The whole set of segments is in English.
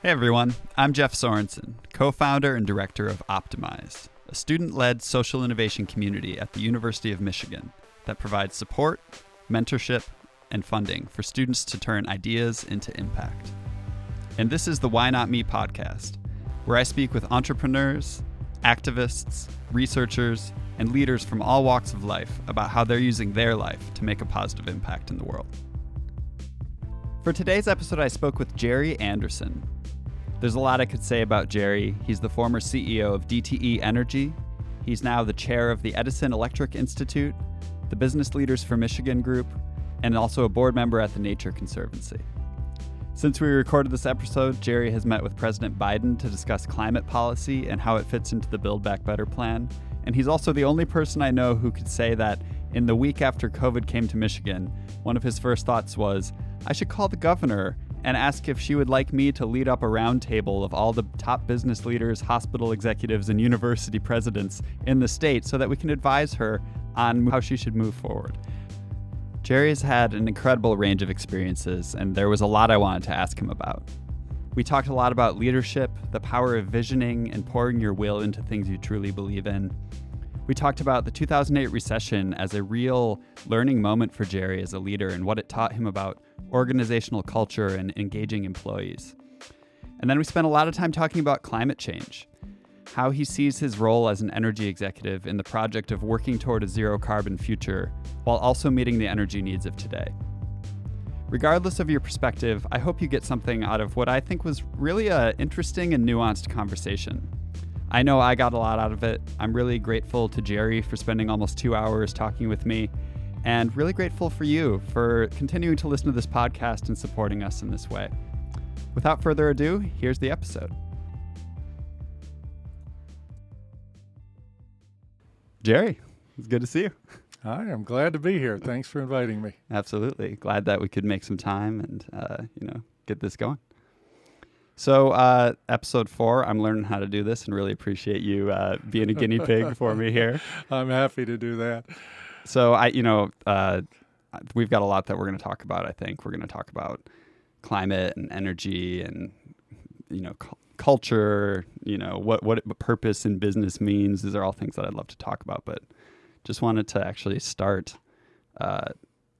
Hey everyone, I'm Jeff Sorensen, co-founder and director of Optimize, a student-led social innovation community at the University of Michigan that provides support, mentorship, and funding for students to turn ideas into impact. And this is the Why Not Me podcast, where I speak with entrepreneurs, activists, researchers, and leaders from all walks of life about how they're using their life to make a positive impact in the world. For today's episode, I spoke with Gerry Anderson. There's a lot I could say about Gerry. He's the former CEO of DTE Energy. He's now the chair of the Edison Electric Institute, the Business Leaders for Michigan group, and also a board member at the Nature Conservancy. Since we recorded this episode, Gerry has met with President Biden to discuss climate policy and how it fits into the Build Back Better plan. And he's also the only person I know who could say that in the week after COVID came to Michigan, one of his first thoughts was, I should call the governor and ask if she would like me to lead up a roundtable of all the top business leaders, hospital executives, and university presidents in the state so that we can advise her on how she should move forward. Gerry's had an incredible range of experiences, and there was a lot I wanted to ask him about. We talked a lot about leadership, the power of visioning, and pouring your will into things you truly believe in. We talked about the 2008 recession as a real learning moment for Gerry as a leader and what it taught him about organizational culture and engaging employees. And then we spent a lot of time talking about climate change, how he sees his role as an energy executive in the project of working toward a zero carbon future while also meeting the energy needs of today. Regardless of your perspective, I hope you get something out of what I think was really an interesting and nuanced conversation. I know I got a lot out of it. I'm really grateful to Gerry for spending almost 2 hours talking with me, and really grateful for you for continuing to listen to this podcast and supporting us in this way. Without further ado, here's the episode. Gerry, it's good to see you. Hi, I'm glad to be here. Thanks for inviting me. Absolutely. Glad that we could make some time and, get this going. So episode 4, I'm learning how to do this and really appreciate you being a guinea pig for me here. I'm happy to do that. So we've got a lot that we're going to talk about. I think we're going to talk about climate and energy and, culture, what purpose in business means. These are all things that I'd love to talk about, but just wanted to actually start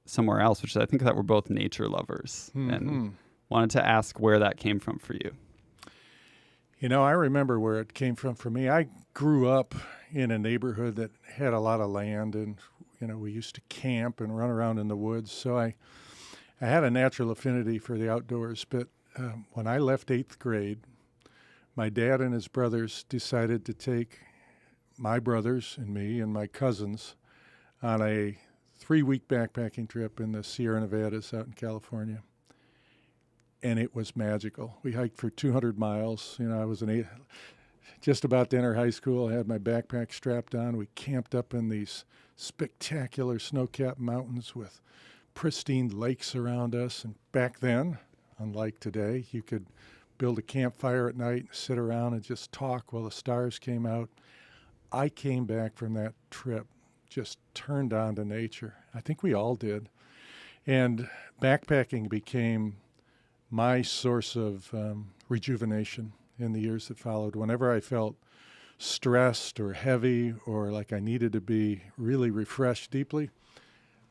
somewhere else, which I think that we're both nature lovers. Mm-hmm. And wanted to ask where that came from for you. I remember where it came from for me. I grew up in a neighborhood that had a lot of land, and we used to camp and run around in the woods. So I had a natural affinity for the outdoors. But when I left 8th grade, my dad and his brothers decided to take my brothers and me and my cousins on a 3-week backpacking trip in the Sierra Nevadas out in California. And it was magical. We hiked for 200 miles. I was just about to enter high school. I had my backpack strapped on. We camped up in these spectacular snow-capped mountains with pristine lakes around us. And back then, unlike today, you could build a campfire at night and sit around and just talk while the stars came out. I came back from that trip just turned on to nature. I think we all did. And backpacking became my source of rejuvenation in the years that followed. Whenever I felt stressed or heavy or like I needed to be really refreshed deeply,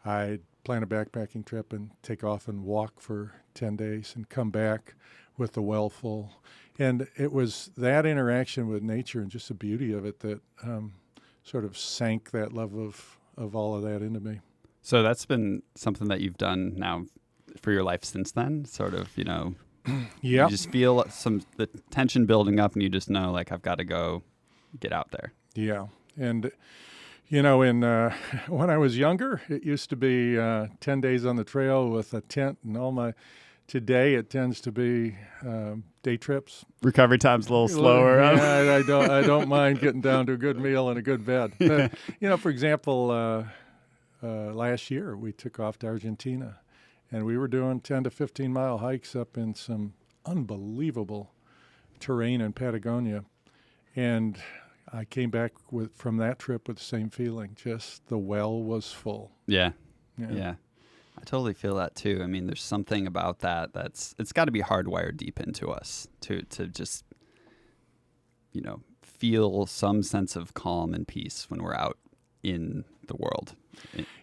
I'd plan a backpacking trip and take off and walk for 10 days and come back with the well full. And it was that interaction with nature and just the beauty of it that sort of sank that love of all of that into me. So that's been something that you've done now for your life since then, sort of, Yep. You just feel the tension building up and you just know, like, I've got to go get out there. Yeah. And, when I was younger, it used to be 10 days on the trail with a tent and today it tends to be day trips. Recovery time's a little slower. Yeah, I don't mind getting down to a good meal and a good bed. But, for example, last year we took off to Argentina. And we were doing 10 to 15 mile hikes up in some unbelievable terrain in Patagonia. And I came back from that trip with the same feeling. Just the well was full. Yeah. I totally feel that too. I mean, there's something about that it's got to be hardwired deep into us to just, feel some sense of calm and peace when we're out in the world.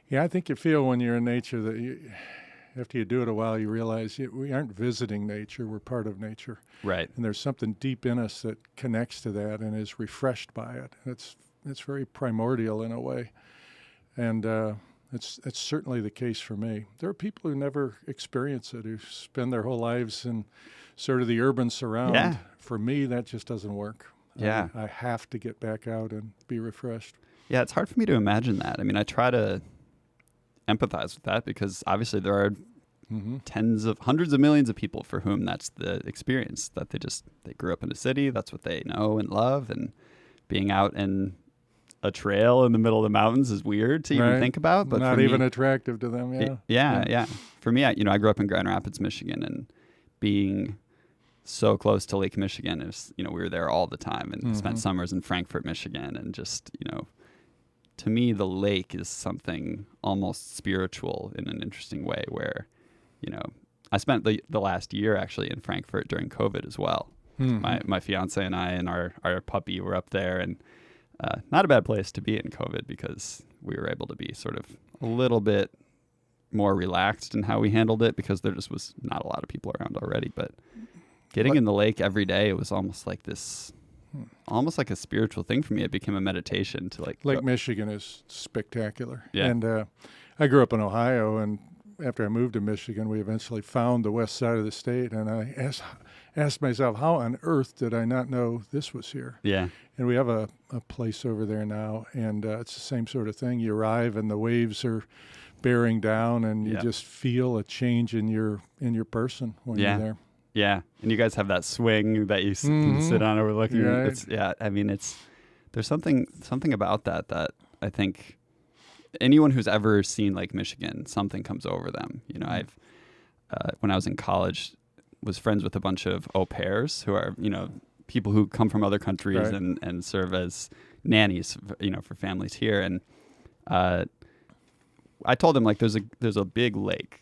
Yeah, I think you feel when you're in nature that after you do it a while, you realize we aren't visiting nature, we're part of nature. Right. And there's something deep in us that connects to that and is refreshed by it. It's very primordial in a way. And it's certainly the case for me. There are people who never experience it, who spend their whole lives in sort of the urban surround. Yeah. For me, that just doesn't work. Yeah. I have to get back out and be refreshed. Yeah, it's hard for me to imagine that. I mean, I try to empathize with that because obviously there are hundreds of millions of people for whom that's the experience, that they grew up in a city, that's what they know and love, and being out in a trail in the middle of the mountains is weird to even think about. But not for even me, attractive to them. Yeah. For me, I grew up in Grand Rapids, Michigan, and being so close to Lake Michigan is, we were there all the time and spent summers in Frankfort, Michigan, and just, to me, the lake is something almost spiritual in an interesting way where, I spent the last year actually in Frankfurt during COVID as well. My fiance and I and our puppy were up there, and not a bad place to be in COVID because we were able to be sort of a little bit more relaxed in how we handled it because there just was not a lot of people around already. But getting in the lake every day, it was almost like this, almost like a spiritual thing for me. It became a meditation to Lake Michigan is spectacular. Yeah. And I grew up in Ohio, and after I moved to Michigan, we eventually found the west side of the state, and I asked myself, how on earth did I not know this was here? Yeah. And we have a place over there now, and it's the same sort of thing. You arrive, and the waves are bearing down, and you just feel a change in your person when you're there. Yeah, and you guys have that swing that you can sit on overlooking. Right. I mean, there's something about that I think anyone who's ever seen Lake Michigan, something comes over them. I've when I was in college, was friends with a bunch of au pairs who are people who come from other countries and serve as nannies, for families here. And I told them there's a big lake.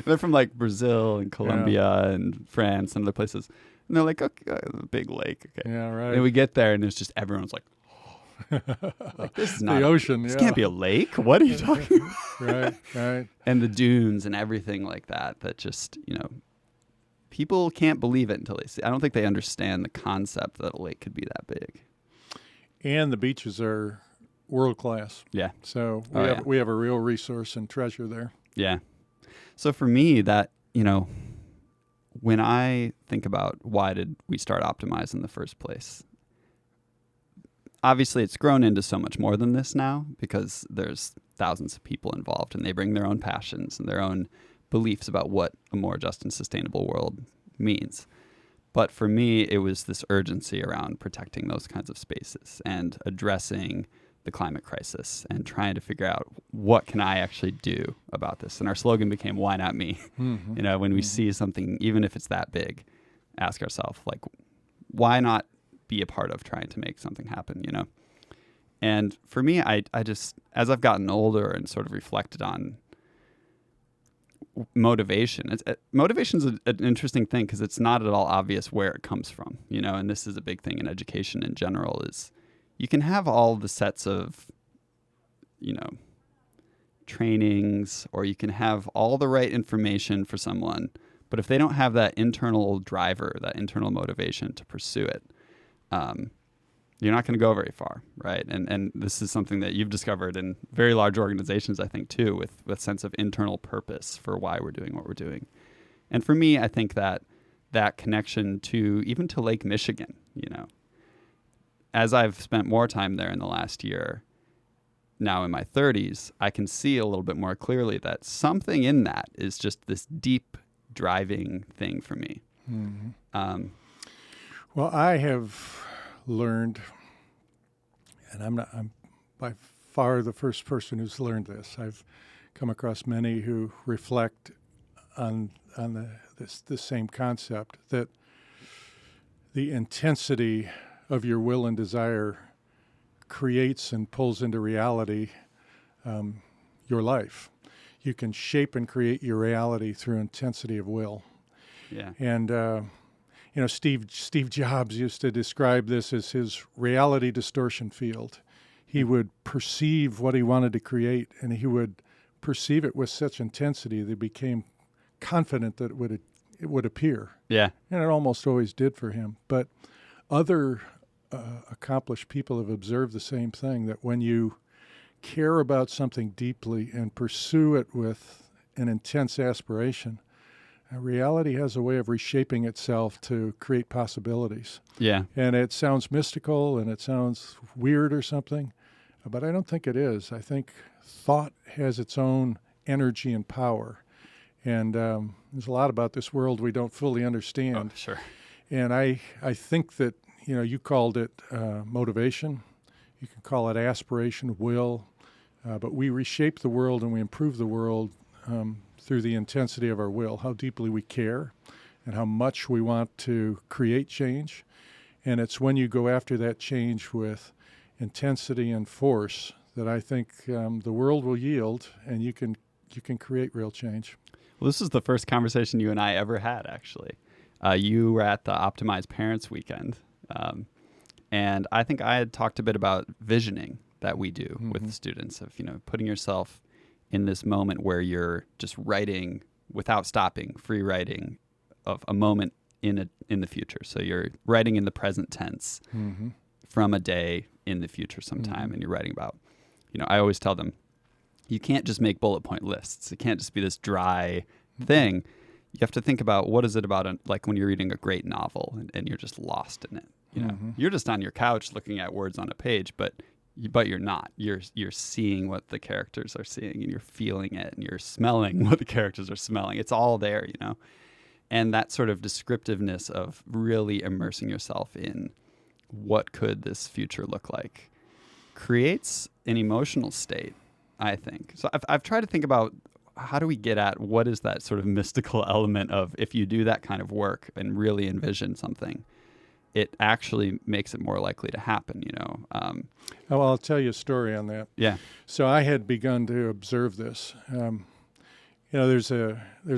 They're from Brazil and Colombia and France and other places, and they're like, okay, a big lake. Okay. Yeah, right. And we get there, and it's just everyone's like, this is not the ocean. This can't be a lake. What are you talking about? Right. And the dunes and everything like that. That just people can't believe it until they see. I don't think they understand the concept that a lake could be that big. And the beaches are world class. Yeah. So we have a real resource and treasure there. Yeah. So for me, that, when I think about why did we start Optimize in the first place, obviously it's grown into so much more than this now because there's thousands of people involved and they bring their own passions and their own beliefs about what a more just and sustainable world means. But for me, it was this urgency around protecting those kinds of spaces and addressing the climate crisis and trying to figure out what can I actually do about this. And our slogan became, why not me? When we see something, even if it's that big, ask ourselves, why not be a part of trying to make something happen, And for me, I just, as I've gotten older and sort of reflected on motivation, motivation's an interesting thing because it's not at all obvious where it comes from, and this is a big thing in education in general is you can have all the sets of, trainings, or you can have all the right information for someone, but if they don't have that internal driver, that internal motivation to pursue it, you're not going to go very far, right? And this is something that you've discovered in very large organizations, I think, too, with a sense of internal purpose for why we're doing what we're doing. And for me, I think that connection to Lake Michigan, as I've spent more time there in the last year, now in my 30s, I can see a little bit more clearly that something in that is just this deep driving thing for me. Mm-hmm. Well, I have learned, and I'm by far the first person who's learned this. I've come across many who reflect on this same concept, that the intensity of your will and desire creates and pulls into reality your life. you can shape and create your reality through intensity of will. Yeah. And Steve Jobs used to describe this as his reality distortion field. He would perceive what he wanted to create, and he would perceive it with such intensity that he became confident that it would appear. Yeah. And it almost always did for him. But other accomplished people have observed the same thing, that when you care about something deeply and pursue it with an intense aspiration, reality has a way of reshaping itself to create possibilities. Yeah. And it sounds mystical and it sounds weird or something, but I don't think it is. I think thought has its own energy and power. And there's a lot about this world we don't fully understand. Oh, sure. And I think that, you called it motivation. You can call it aspiration, will. But we reshape the world and we improve the world through the intensity of our will, how deeply we care and how much we want to create change. And it's when you go after that change with intensity and force that I think the world will yield, and you can create real change. Well, this is the first conversation you and I ever had, actually. You were at the Optimized Parents Weekend, and I think I had talked a bit about visioning that we do with the students, of putting yourself in this moment where you're just writing without stopping, free writing of a moment in the future. So you're writing in the present tense from a day in the future sometime, and you're writing about, I always tell them, you can't just make bullet point lists. It can't just be this dry thing. You have to think about, what is it about, like when you're reading a great novel and you're just lost in it. You're just on your couch looking at words on a page, but you're not. You're seeing what the characters are seeing, and you're feeling it, and you're smelling what the characters are smelling. It's all there, And that sort of descriptiveness of really immersing yourself in what could this future look like creates an emotional state, I think. So I've tried to think about, how do we get at what is that sort of mystical element of, if you do that kind of work and really envision something, it actually makes it more likely to happen, Well, I'll tell you a story on that. Yeah. So I had begun to observe this. There's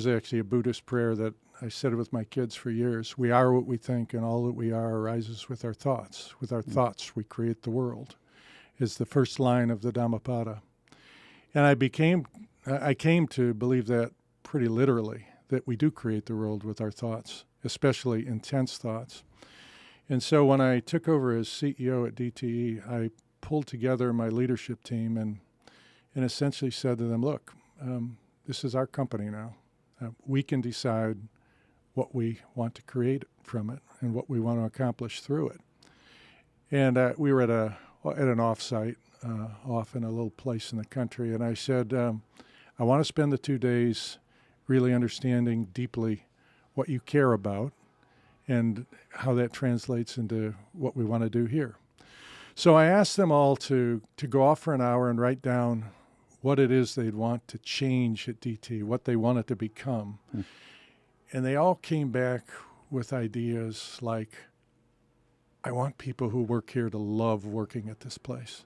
actually a Buddhist prayer that I said with my kids for years. We are what we think, and all that we are arises with our thoughts. With our thoughts, we create the world, is the first line of the Dhammapada. And I came to believe that pretty literally, that we do create the world with our thoughts, especially intense thoughts. And so when I took over as CEO at DTE, I pulled together my leadership team and essentially said to them, look, this is our company now. We can decide what we want to create from it and what we want to accomplish through it. And we were at an off-site, off in a little place in the country, and I said, I want to spend the 2 days really understanding deeply what you care about and how that translates into what we want to do here. So I asked them all to go off for an hour and write down what it is they'd want to change at DT, what they want it to become. And they all came back with ideas like, I want people who work here to love working at this place,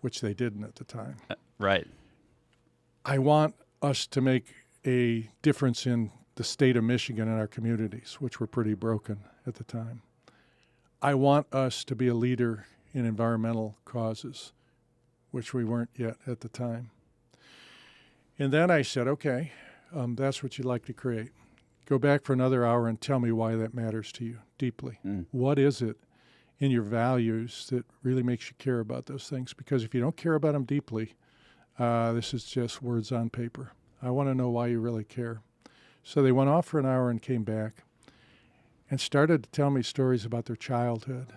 which they didn't at the time. Right. I want us to make a difference in the state of Michigan and our communities, which were pretty broken at the time. I want us to be a leader in environmental causes, which we weren't yet at the time. And then I said, okay, that's what you'd like to create. Go back for another hour and tell me why that matters to you deeply. What is it in your values that really makes you care about those things? Because if you don't care about them deeply, this is just words on paper. I want to know why you really care. So they went off for an hour and came back and started to tell me stories about their childhood.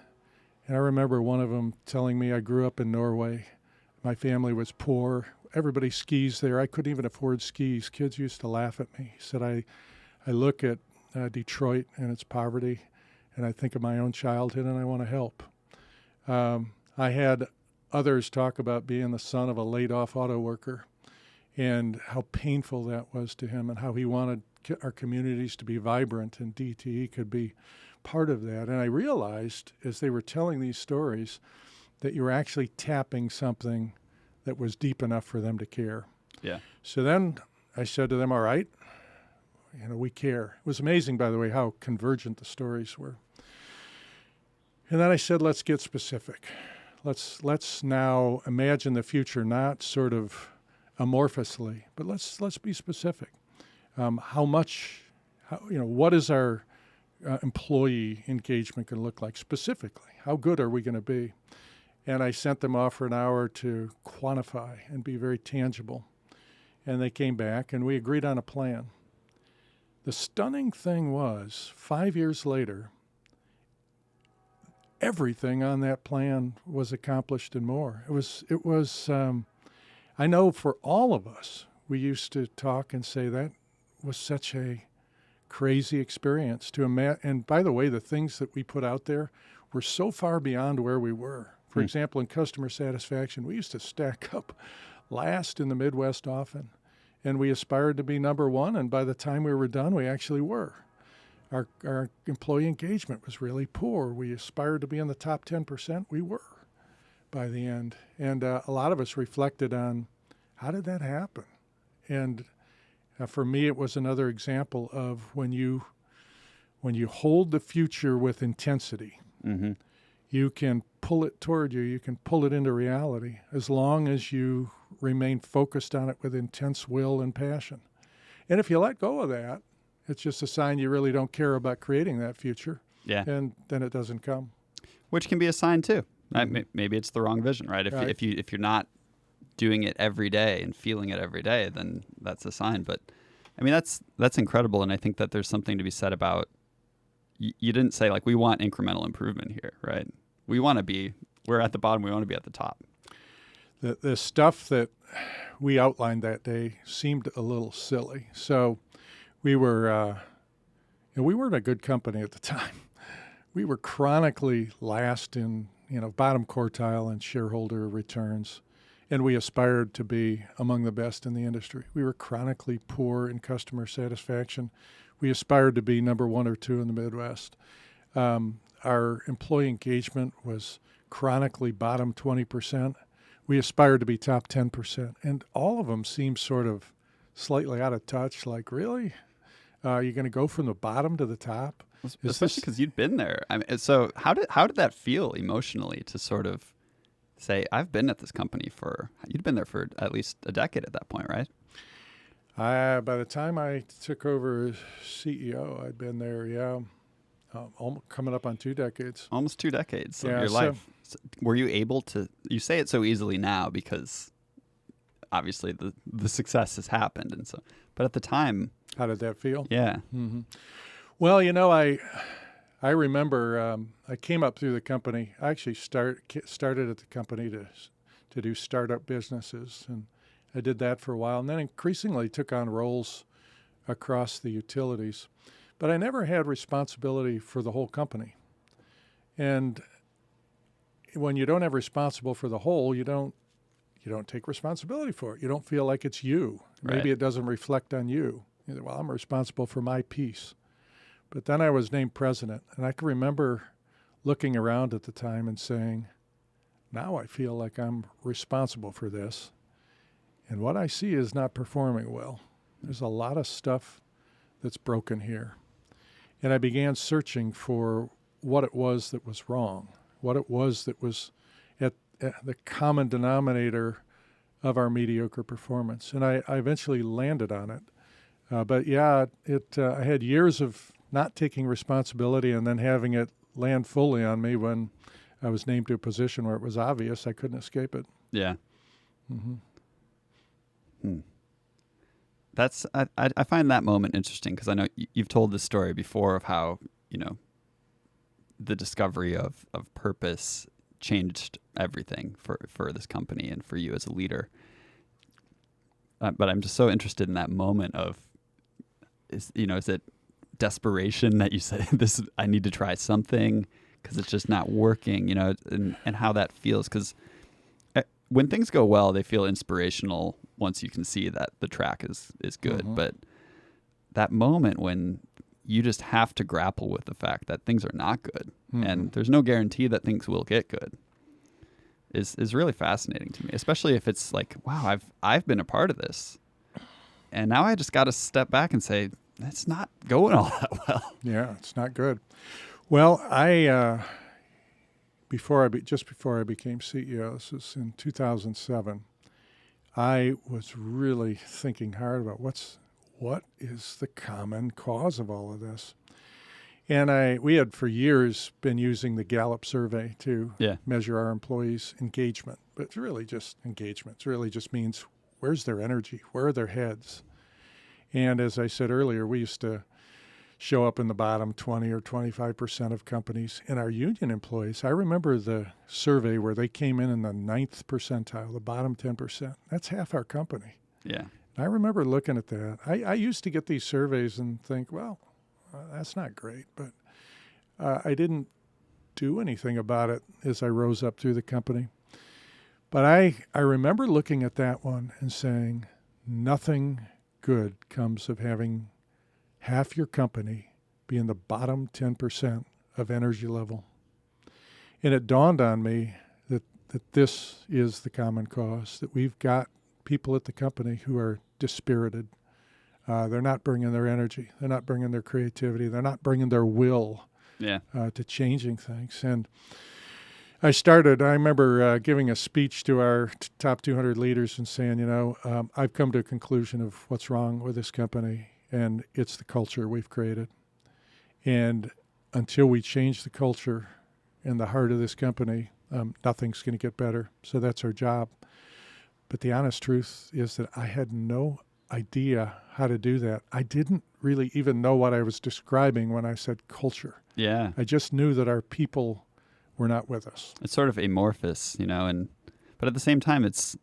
And I remember one of them telling me, I grew up in Norway. My family was poor. Everybody skis there. I couldn't even afford skis. Kids used to laugh at me. He said, I look at Detroit and its poverty, and I think of my own childhood, and I want to help. I had others talk about being the son of a laid-off auto worker and how painful that was to him and how he wanted our communities to be vibrant, and DTE could be part of that. And I realized as they were telling these stories that you were actually tapping something that was deep enough for them to care. Yeah. So then I said to them, all right, we care. It was amazing, by the way, how convergent the stories were. And then I said, let's get specific. Let's now imagine the future, not sort of amorphously, but let's be specific. What is our employee engagement going to look like specifically? How good are we going to be? And I sent them off for an hour to quantify and be very tangible. And they came back, and we agreed on a plan. The stunning thing was, 5 years later, everything on that plan was accomplished and more. It was. I know for all of us, we used to talk and say that was such a crazy experience to imagine. And by the way, the things that we put out there were so far beyond where we were. For example, in customer satisfaction, we used to stack up last in the Midwest often, and we aspired to be number one. And by the time we were done, we actually were. Our employee engagement was really poor. We aspired to be in the top 10%. We were by the end. And a lot of us reflected on how did that happen? And for me, it was another example of when you hold the future with intensity, you can pull it toward you. You can pull it into reality as long as you remain focused on it with intense will and passion. And if you let go of that, it's just a sign you really don't care about creating that future. Yeah. And then it doesn't come. Which can be a sign too. Maybe it's the wrong vision, right? If you're not doing it every day and feeling it every day, then that's a sign. But I mean, that's incredible. And I think that there's something to be said about, you didn't say like, we want incremental improvement here, right? We're at the bottom. We want to be at the top. The stuff that we outlined that day seemed a little silly. So we were, we weren't a good company at the time. We were chronically last in, bottom quartile in shareholder returns, and we aspired to be among the best in the industry. We were chronically poor in customer satisfaction. We aspired to be number one or two in the Midwest. Our employee engagement was chronically bottom 20%. We aspired to be top 10%. And all of them seemed sort of slightly out of touch, like, really? You're going to go from the bottom to the top? Especially because you'd been there. I mean, so how did that feel emotionally to sort of say, I've been at this company you'd been there for at least a decade at that point, right? By the time I took over as CEO, I'd been there, coming up on 2 decades. Almost 2 decades of your life. So were you able to, you say it so easily now because obviously the success has happened. And so, but at the time. How did that feel? Yeah. Mm-hmm. Well, I remember I came up through the company. I actually started at the company to do startup businesses, and I did that for a while, and then increasingly took on roles across the utilities. But I never had responsibility for the whole company. And when you don't have responsible for the whole, you don't take responsibility for it. You don't feel like it's you. Right. Maybe it doesn't reflect on you. Well, I'm responsible for my piece. But then I was named president, and I can remember looking around at the time and saying, now I feel like I'm responsible for this. And what I see is not performing well. There's a lot of stuff that's broken here. And I began searching for what it was that was wrong, what it was that was at the common denominator of our mediocre performance. And I eventually landed on it. I had years of not taking responsibility and then having it land fully on me when I was named to a position where it was obvious I couldn't escape it. Yeah. Mm-hmm. That's I find that moment interesting because I know you've told this story before of how, the discovery of purpose changed everything for this company and for you as a leader. But I'm just so interested in that moment of, is it desperation that you say, I need to try something because it's just not working, and how that feels, because when things go well, they feel inspirational once you can see that the track is good. Mm-hmm. But that moment when you just have to grapple with the fact that things are not good, mm-hmm. and there's no guarantee that things will get good, is really fascinating to me, especially if it's like, wow, I've been a part of this. And now I just got to step back and say, it's not going all that well. Yeah, it's not good. Well, just before I became CEO, this was in 2007, I was really thinking hard about what is the common cause of all of this. And we had for years been using the Gallup survey to measure our employees' engagement, but it's really just engagement. It really just means where's their energy, where are their heads. And as I said earlier, we used to show up in the bottom 20 or 25% of companies. And our union employees, I remember the survey where they came in the 9th percentile, the bottom 10%. That's half our company. Yeah. And I remember looking at that. I used to get these surveys and think, well, that's not great. But I didn't do anything about it as I rose up through the company. But I remember looking at that one and saying, nothing good comes of having half your company be in the bottom 10% of energy level. And it dawned on me that this is the common cause, that we've got people at the company who are dispirited. They're not bringing their energy. They're not bringing their creativity. They're not bringing their will to changing things. And I remember giving a speech to our top 200 leaders and saying, I've come to a conclusion of what's wrong with this company, and it's the culture we've created. And until we change the culture in the heart of this company, nothing's going to get better. So that's our job. But the honest truth is that I had no idea how to do that. I didn't really even know what I was describing when I said culture. Yeah. I just knew that our people were not with us. It's sort of amorphous, but at the same time, it's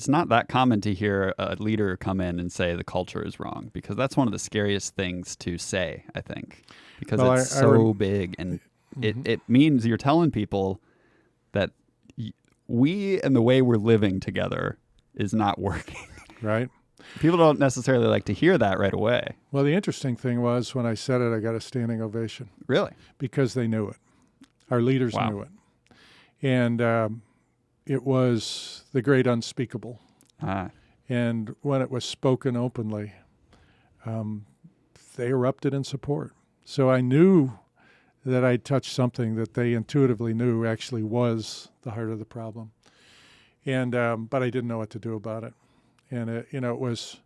not that common to hear a leader come in and say the culture is wrong, because that's one of the scariest things to say, I think, because it's so big, and it means you're telling people that we and the way we're living together is not working. Right. People don't necessarily like to hear that right away. Well, the interesting thing was when I said it, I got a standing ovation. Really? Because they knew it. Our leaders knew it. And it was the great unspeakable. And when it was spoken openly, they erupted in support. So I knew that I'd touched something that they intuitively knew actually was the heart of the problem. And but I didn't know what to do about it. And it was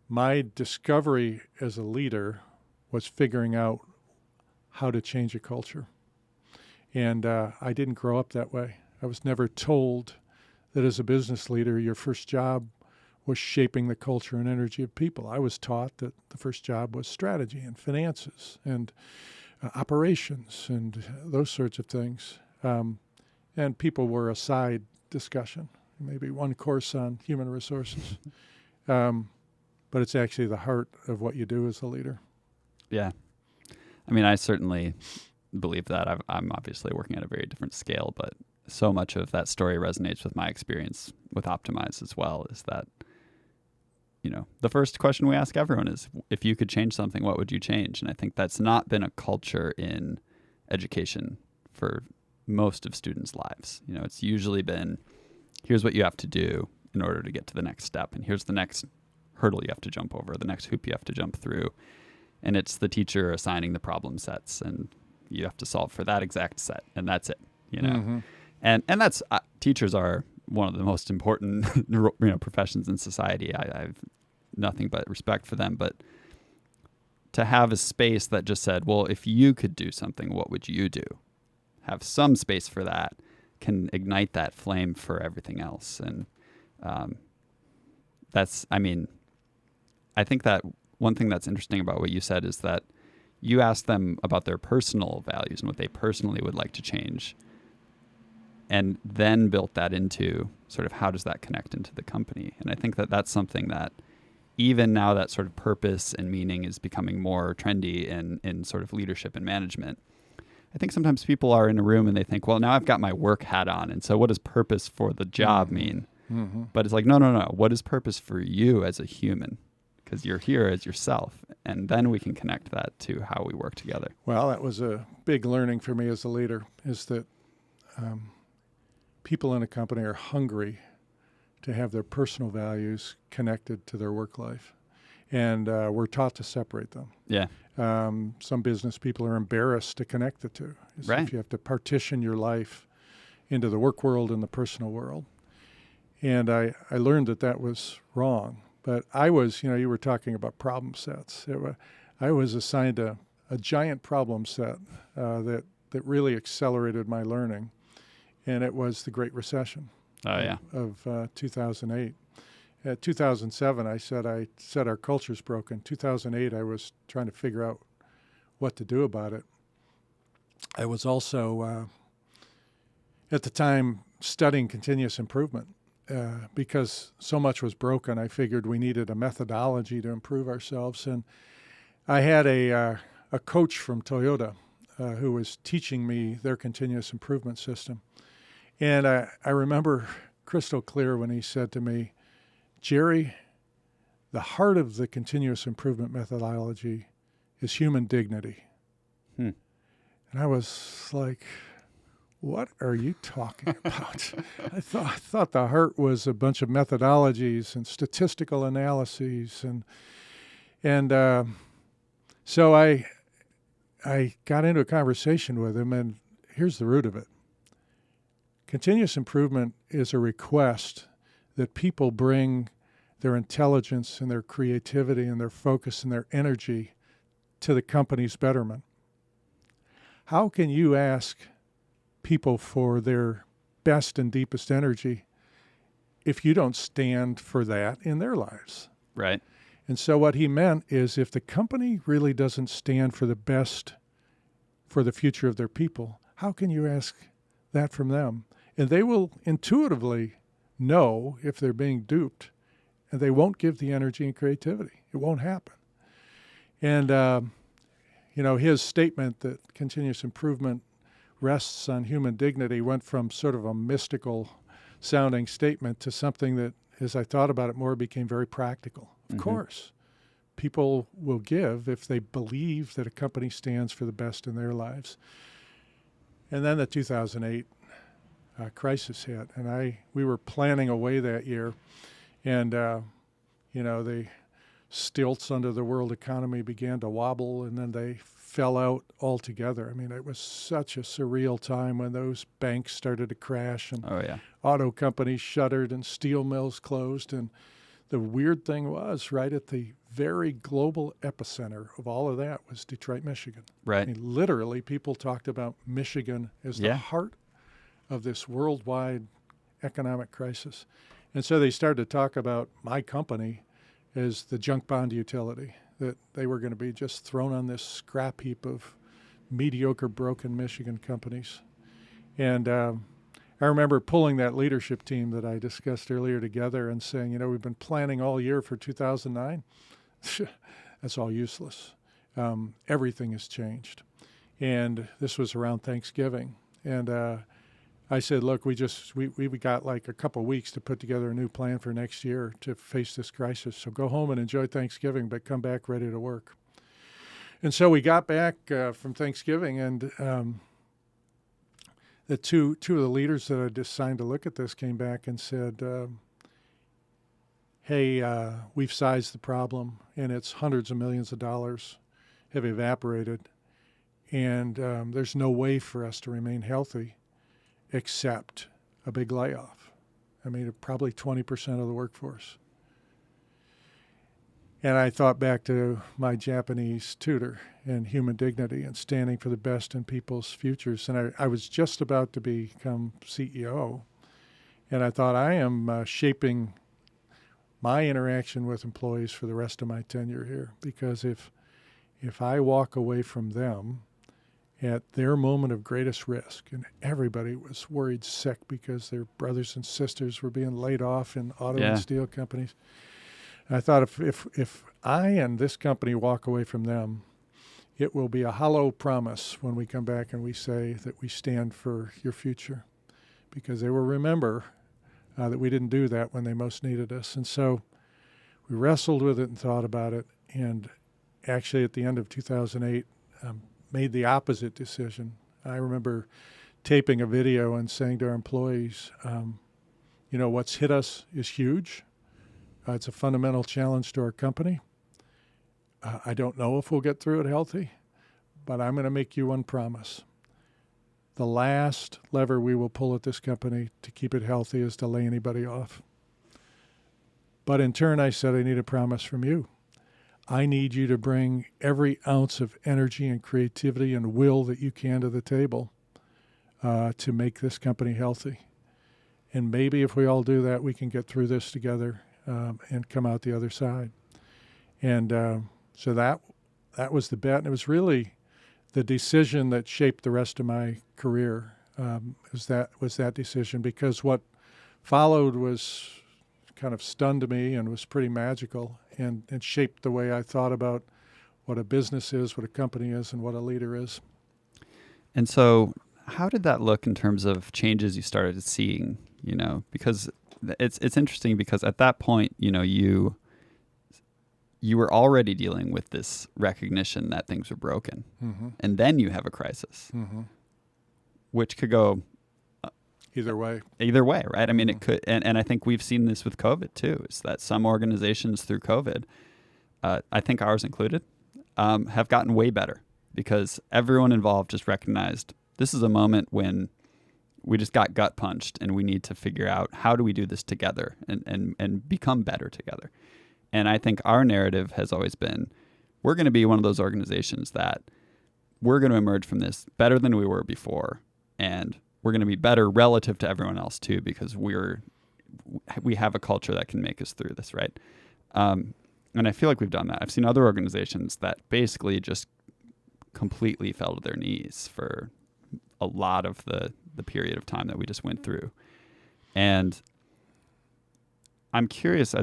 my discovery as a leader was figuring out how to change a culture. And I didn't grow up that way. I was never told that as a business leader, your first job was shaping the culture and energy of people. I was taught that the first job was strategy and finances and operations and those sorts of things. And people were a side discussion, maybe one course on human resources. But it's actually the heart of what you do as a leader. Yeah. I mean, I certainly believe that. I'm obviously working at a very different scale, but so much of that story resonates with my experience with Optimize as well, is that, the first question we ask everyone is, if you could change something, what would you change? And I think that's not been a culture in education for most of students' lives. It's usually been, here's what you have to do in order to get to the next step, and here's the next hurdle you have to jump over, the next hoop you have to jump through. And it's the teacher assigning the problem sets, and you have to solve for that exact set, and that's it, Mm-hmm. And that's teachers are one of the most important professions in society. I've nothing but respect for them, but to have a space that just said, well, if you could do something, what would you do? Have some space for that can ignite that flame for everything else. And I think that one thing that's interesting about what you said is that you asked them about their personal values and what they personally would like to change, and then built that into sort of how does that connect into the company. And I think that that's something that even now that sort of purpose and meaning is becoming more trendy in sort of leadership and management. I think sometimes people are in a room and they think, well, now I've got my work hat on, and so what does purpose for the job mean? Mm-hmm. But it's like, no. What is purpose for you as a human? Because you're here as yourself, and then we can connect that to how we work together. Well, that was a big learning for me as a leader, is that people in a company are hungry to have their personal values connected to their work life. And we're taught to separate them. Yeah. Some business people are embarrassed to connect the two. Right. If you have to partition your life into the work world and the personal world. And I learned that was wrong. But I was, you were talking about problem sets. I was assigned a giant problem set that really accelerated my learning. And it was the Great Recession of 2008. At 2007, I said our culture's broken. 2008, I was trying to figure out what to do about it. I was also, at the time, studying continuous improvement. Because so much was broken, I figured we needed a methodology to improve ourselves. And I had a coach from Toyota who was teaching me their continuous improvement system. And I remember crystal clear when he said to me, Gerry, the heart of the continuous improvement methodology is human dignity. And I was like, what are you talking about? I thought the heart was a bunch of methodologies and statistical analyses. And so I got into a conversation with him, and here's the root of it. Continuous improvement is a request that people bring their intelligence and their creativity and their focus and their energy to the company's betterment. How can you ask people for their best and deepest energy if you don't stand for that in their lives? Right. And so what he meant is if the company really doesn't stand for the best for the future of their people, how can you ask that from them? And they will intuitively know if they're being duped, and they won't give the energy and creativity. It won't happen. And, his statement that continuous improvement rests on human dignity went from sort of a mystical sounding statement to something that, as I thought about it more, became very practical. Of course, people will give if they believe that a company stands for the best in their lives. And then the 2008 crisis hit, and we were planning away that year, and the stilts under the world economy began to wobble, and then they fell out altogether. I mean, it was such a surreal time when those banks started to crash, and auto companies shuttered, and steel mills closed. And the weird thing was, right at the very global epicenter of all of that was Detroit, Michigan. Right. I mean, literally, people talked about Michigan as the heart of this worldwide economic crisis. And so they started to talk about my company as the junk bond utility, that they were going to be just thrown on this scrap heap of mediocre, broken Michigan companies. And I remember pulling that leadership team that I discussed earlier together and saying, we've been planning all year for 2009. That's all useless. Everything has changed. And this was around Thanksgiving. And I said, look, we got like a couple of weeks to put together a new plan for next year to face this crisis. So go home and enjoy Thanksgiving, but come back ready to work. And so we got back from Thanksgiving, and the two of the leaders that I assigned to look at this came back and said, hey, we've sized the problem, and it's hundreds of millions of dollars have evaporated, and there's no way for us to remain healthy except a big layoff. I mean, probably 20% of the workforce. And I thought back to my Japanese tutor and human dignity and standing for the best in people's futures. And I was just about to become CEO. And I thought, I am shaping my interaction with employees for the rest of my tenure here. Because if I walk away from them at their moment of greatest risk, and everybody was worried sick because their brothers and sisters were being laid off in auto and steel companies. I thought if I and this company walk away from them, it will be a hollow promise when we come back and we say that we stand for your future, because they will remember that we didn't do that when they most needed us. And so we wrestled with it and thought about it, and actually at the end of 2008, made the opposite decision. I remember taping a video and saying to our employees, what's hit us is huge. It's a fundamental challenge to our company. I don't know if we'll get through it healthy, but I'm going to make you one promise. The last lever we will pull at this company to keep it healthy is to lay anybody off. But in turn, I said, I need a promise from you. I need you to bring every ounce of energy and creativity and will that you can to the table to make this company healthy. And maybe if we all do that, we can get through this together and come out the other side. And so that was the bet. And it was really the decision that shaped the rest of my career. Was that decision, because what followed was kind of stunned me and was pretty magical and shaped the way I thought about what a business is, what a company is, and what a leader is. And so how did that look in terms of changes you started seeing, because it's interesting, because at that point, you were already dealing with this recognition that things were broken. Mm-hmm. And then you have a crisis, mm-hmm. which could go either way, right? I mean, it could, and I think we've seen this with COVID too, is that some organizations through COVID, I think ours included, have gotten way better because everyone involved just recognized this is a moment when we just got gut punched and we need to figure out how do we do this together and become better together. And I think our narrative has always been, we're going to be one of those organizations that we're going to emerge from this better than we were before. And we're going to be better relative to everyone else too, because we have a culture that can make us through this, right? And I feel like we've done that. I've seen other organizations that basically just completely fell to their knees for a lot of the period of time that we just went through. And I'm curious,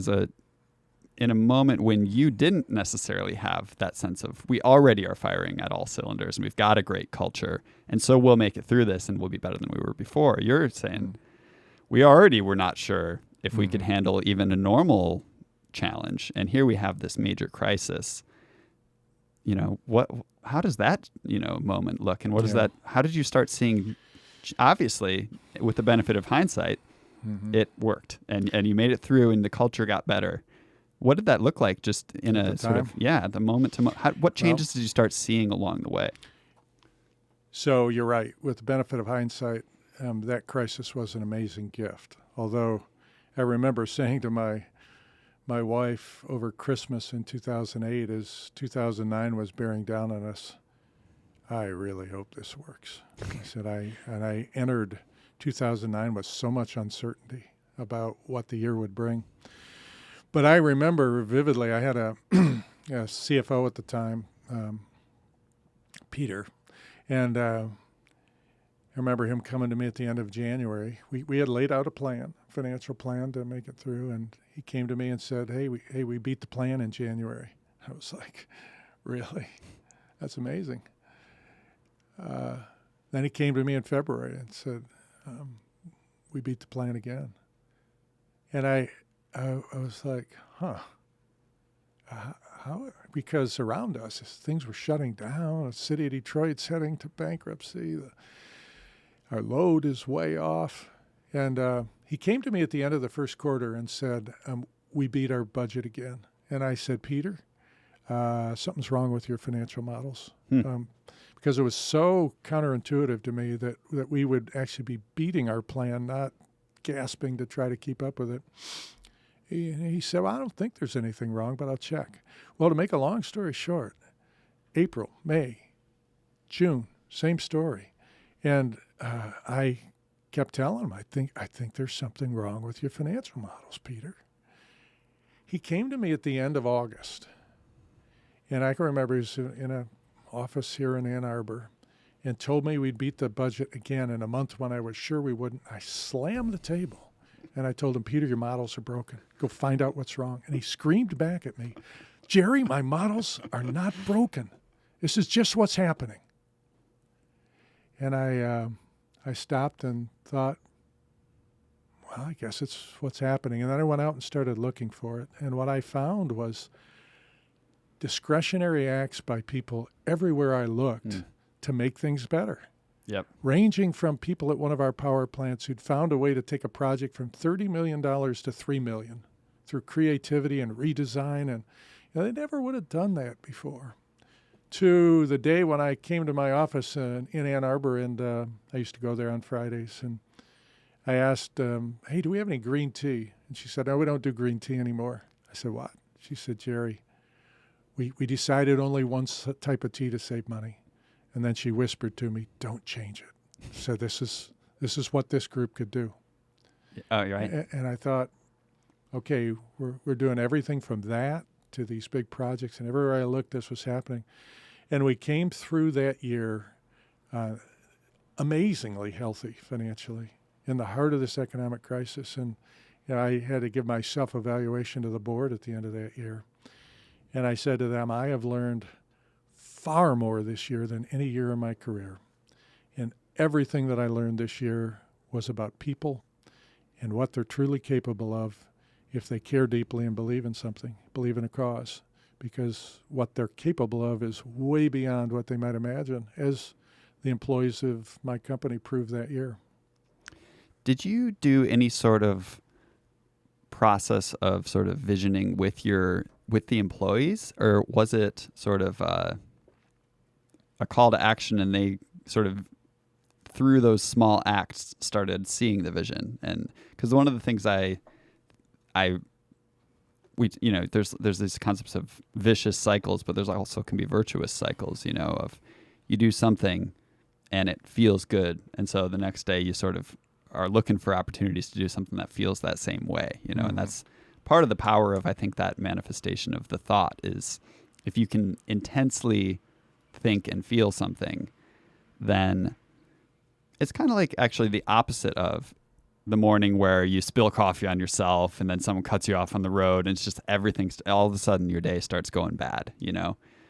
in a moment when you didn't necessarily have that sense of, we already are firing at all cylinders and we've got a great culture, and so we'll make it through this and we'll be better than we were before. You're saying we already were not sure if we could handle even a normal challenge, and here we have this major crisis. How does that moment look, and what is that? How did you start seeing? Obviously, with the benefit of hindsight, it worked, and you made it through, and the culture got better. What did that look like, just in a sort of the moment to what changes did you start seeing along the way? So you're right. With the benefit of hindsight, that crisis was an amazing gift. Although I remember saying to my wife over Christmas in 2008, as 2009 was bearing down on us, I really hope this works. I said, I entered 2009 with so much uncertainty about what the year would bring. But I remember vividly, I had a CFO at the time, Peter, and I remember him coming to me at the end of January. We had laid out a financial plan to make it through, and he came to me and said, hey, we beat the plan in January. I was like, really? That's amazing. Then he came to me in February and said, we beat the plan again. And I was like, how? Because around us, things were shutting down. The city of Detroit's heading to bankruptcy. Our load is way off. And he came to me at the end of the first quarter and said, we beat our budget again. And I said, Peter, something's wrong with your financial models. Because it was so counterintuitive to me that we would actually be beating our plan, not gasping to try to keep up with it. He said, well, I don't think there's anything wrong, but I'll check. Well, to make a long story short, April, May, June, same story. And I kept telling him, I think there's something wrong with your financial models, Peter. He came to me at the end of August. And I can remember he was in an office here in Ann Arbor and told me we'd beat the budget again in a month when I was sure we wouldn't. I slammed the table. And I told him, Peter, your models are broken. Go find out what's wrong. And he screamed back at me, Gerry, my models are not broken. This is just what's happening. And I stopped and thought, well, I guess it's what's happening. And then I went out and started looking for it. And what I found was discretionary acts by people everywhere I looked to make things better. Yep. ranging from people at one of our power plants who'd found a way to take a project from $30 million to $3 million through creativity and redesign. And they never would have done that before. To the day when I came to my office in Ann Arbor, and I used to go there on Fridays, and I asked, hey, do we have any green tea? And she said, no, we don't do green tea anymore. I said, what? She said, Gerry, we decided only one type of tea to save money. And then she whispered to me, don't change it. So this is what this group could do. Oh, you're right. And I thought, okay, we're doing everything from that to these big projects. And everywhere I looked, this was happening. And we came through that year amazingly healthy financially in the heart of this economic crisis. And I had to give my self-evaluation to the board at the end of that year. And I said to them, I have learned far more this year than any year in my career. And everything that I learned this year was about people and what they're truly capable of if they care deeply and believe in something, believe in a cause. Because what they're capable of is way beyond what they might imagine, as the employees of my company proved that year. Did you do any sort of process of sort of visioning with the employees, or was it sort of a call to action and they sort of through those small acts started seeing the vision? And because one of the things there's these concepts of vicious cycles, but there's also can be virtuous cycles, of you do something and it feels good, and so the next day you sort of are looking for opportunities to do something that feels that same way, Mm-hmm. And that's part of the power of, I think, that manifestation of the thought is if you can intensely think and feel something, then it's kind of like actually the opposite of the morning where you spill coffee on yourself and then someone cuts you off on the road and it's just everything's all of a sudden your day starts going bad.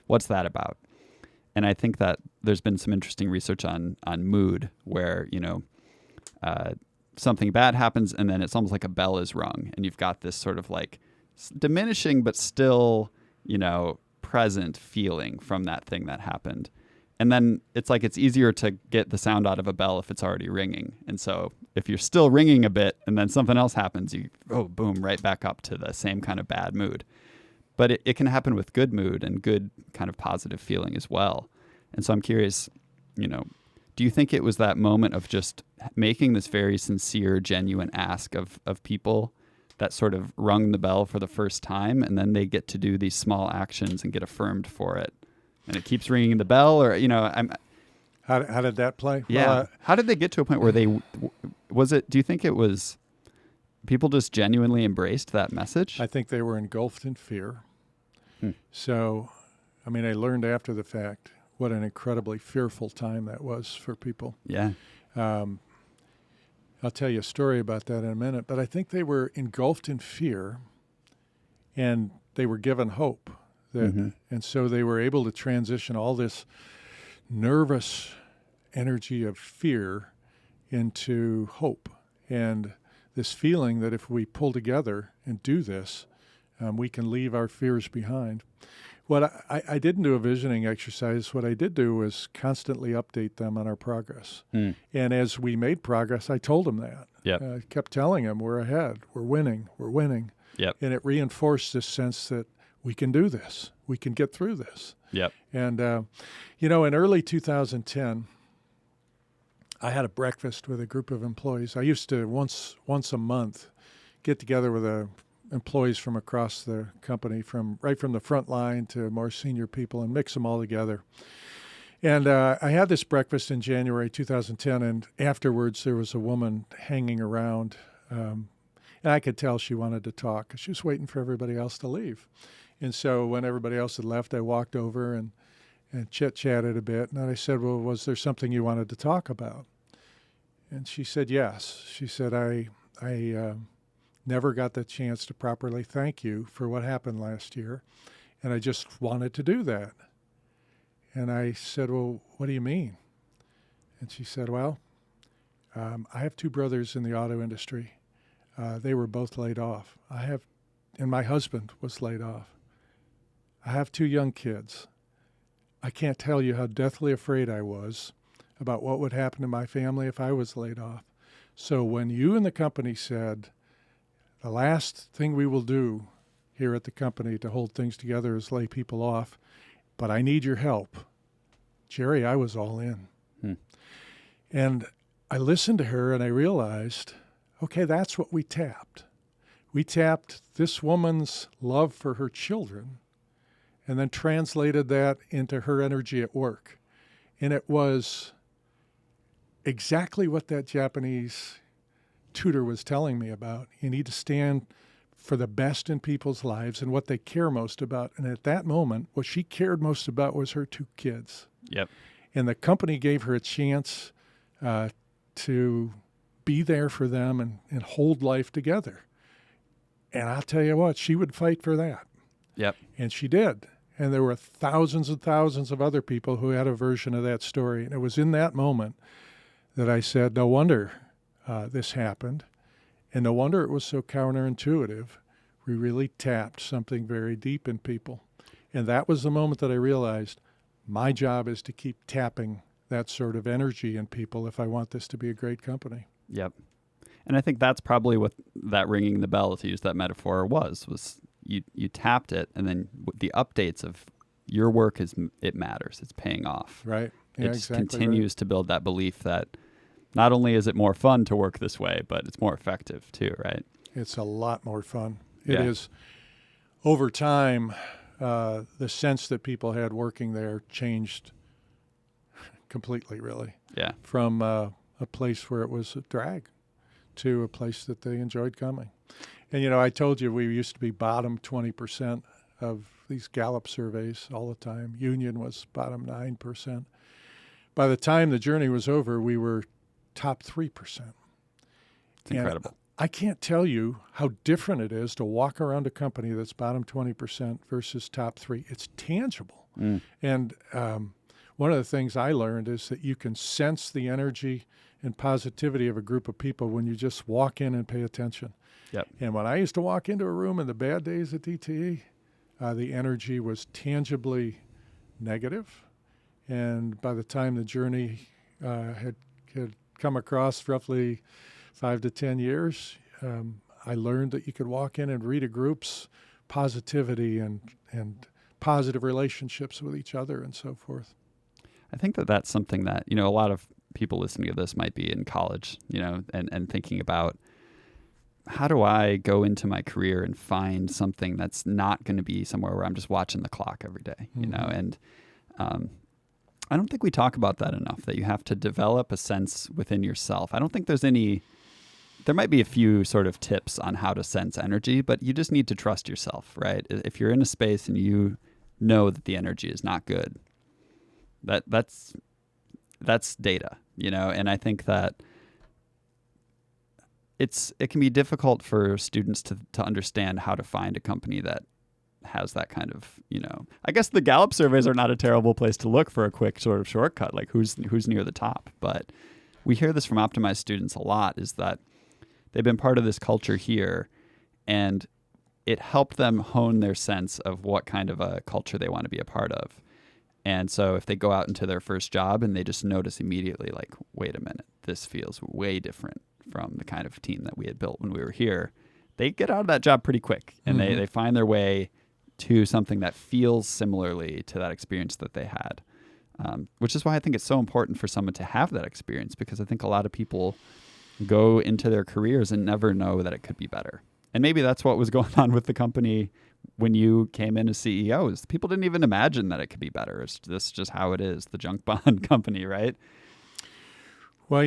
What's that about? And I think that there's been some interesting research on mood where, something bad happens and then it's almost like a bell is rung and you've got this sort of like diminishing but still, present feeling from that thing that happened. And then it's like it's easier to get the sound out of a bell if it's already ringing. And so if you're still ringing a bit and then something else happens, you go boom, right back up to the same kind of bad mood. But it can happen with good mood and good kind of positive feeling as well. And so I'm curious, do you think it was that moment of just making this very sincere, genuine ask of people that sort of rung the bell for the first time, and then they get to do these small actions and get affirmed for it, and it keeps ringing the bell? Or How did that play? Yeah. Well, How did they get to a point where they do you think it was people just genuinely embraced that message? I think they were engulfed in fear. So, I learned after the fact what an incredibly fearful time that was for people. Yeah. I'll tell you a story about that in a minute, but I think they were engulfed in fear and they were given hope. And so they were able to transition all this nervous energy of fear into hope and this feeling that if we pull together and do this, we can leave our fears behind. What I didn't do a visioning exercise. What I did do was constantly update them on our progress. And as we made progress, I told them that. Yep. I kept telling them, we're ahead, we're winning. Yep. And it reinforced this sense that we can do this. We can get through this. Yep. And, in early 2010, I had a breakfast with a group of employees. I used to once a month get together with employees from across the company, right from the front line to more senior people, and mix them all together. And I had this breakfast in January 2010, and afterwards there was a woman hanging around, and I could tell she wanted to talk because she was waiting for everybody else to leave. And so when everybody else had left, I walked over and chit-chatted a bit, and I said, well, was there something you wanted to talk about? And she said yes. She said, I never got the chance to properly thank you for what happened last year, and I just wanted to do that. And I said, well, what do you mean? And she said, well, I have two brothers in the auto industry. They were both laid off. And my husband was laid off. I have two young kids. I can't tell you how deathly afraid I was about what would happen to my family if I was laid off. So when you and the company said, the last thing we will do here at the company to hold things together is lay people off, but I need your help, Gerry, I was all in. And I listened to her and I realized, okay, that's what we tapped. We tapped this woman's love for her children and then translated that into her energy at work. And it was exactly what that Japanese tutor was telling me about. You need to stand for the best in people's lives and what they care most about. And at that moment, what she cared most about was her 2 kids. Yep. And the company gave her a chance to be there for them and hold life together. And I'll tell you what, she would fight for that. Yep. And she did. And there were thousands and thousands of other people who had a version of that story. And it was in that moment that I said, no wonder this happened. And no wonder it was so counterintuitive. We really tapped something very deep in people. And that was the moment that I realized my job is to keep tapping that sort of energy in people if I want this to be a great company. Yep. And I think that's probably what that ringing the bell, to use that metaphor, was you tapped it, and then the updates of your work it matters. It's paying off. Right. Yeah, it exactly continues to build that belief that not only is it more fun to work this way, but it's more effective too, right? It's a lot more fun. It is. Over time, the sense that people had working there changed completely, really. Yeah. From a place where it was a drag to a place that they enjoyed coming. And, I told you we used to be bottom 20% of these Gallup surveys all the time. Union was bottom 9%. By the time the journey was over, we were top 3%. It's incredible. And I can't tell you how different it is to walk around a company that's bottom 20% versus top 3. It's tangible. And one of the things I learned is that you can sense the energy and positivity of a group of people when you just walk in and pay attention. Yep. And when I used to walk into a room in the bad days at DTE, the energy was tangibly negative. And by the time the journey had come across roughly 5 to 10 years, I learned that you could walk in and read a group's positivity and positive relationships with each other and so forth. I think that's something that, a lot of people listening to this might be in college, and thinking about, how do I go into my career and find something that's not going to be somewhere where I'm just watching the clock every day, and I don't think we talk about that enough, that you have to develop a sense within yourself. I don't think there might be a few sort of tips on how to sense energy, but you just need to trust yourself, right? If you're in a space and you know that the energy is not good, that's data, and I think that it can be difficult for students to understand how to find a company that has that kind of, I guess the Gallup surveys are not a terrible place to look for a quick sort of shortcut, like who's near the top. But we hear this from Optimize students a lot, is that they've been part of this culture here, and it helped them hone their sense of what kind of a culture they want to be a part of. And so if they go out into their first job and they just notice immediately, like, wait a minute, this feels way different from the kind of team that we had built when we were here, they get out of that job pretty quick, and they find their way to something that feels similarly to that experience that they had, which is why I think it's so important for someone to have that experience, because I think a lot of people go into their careers and never know that it could be better. And maybe that's what was going on with the company when you came in as CEOs. People didn't even imagine that it could be better. It's just how it is, the junk bond company, right? Well,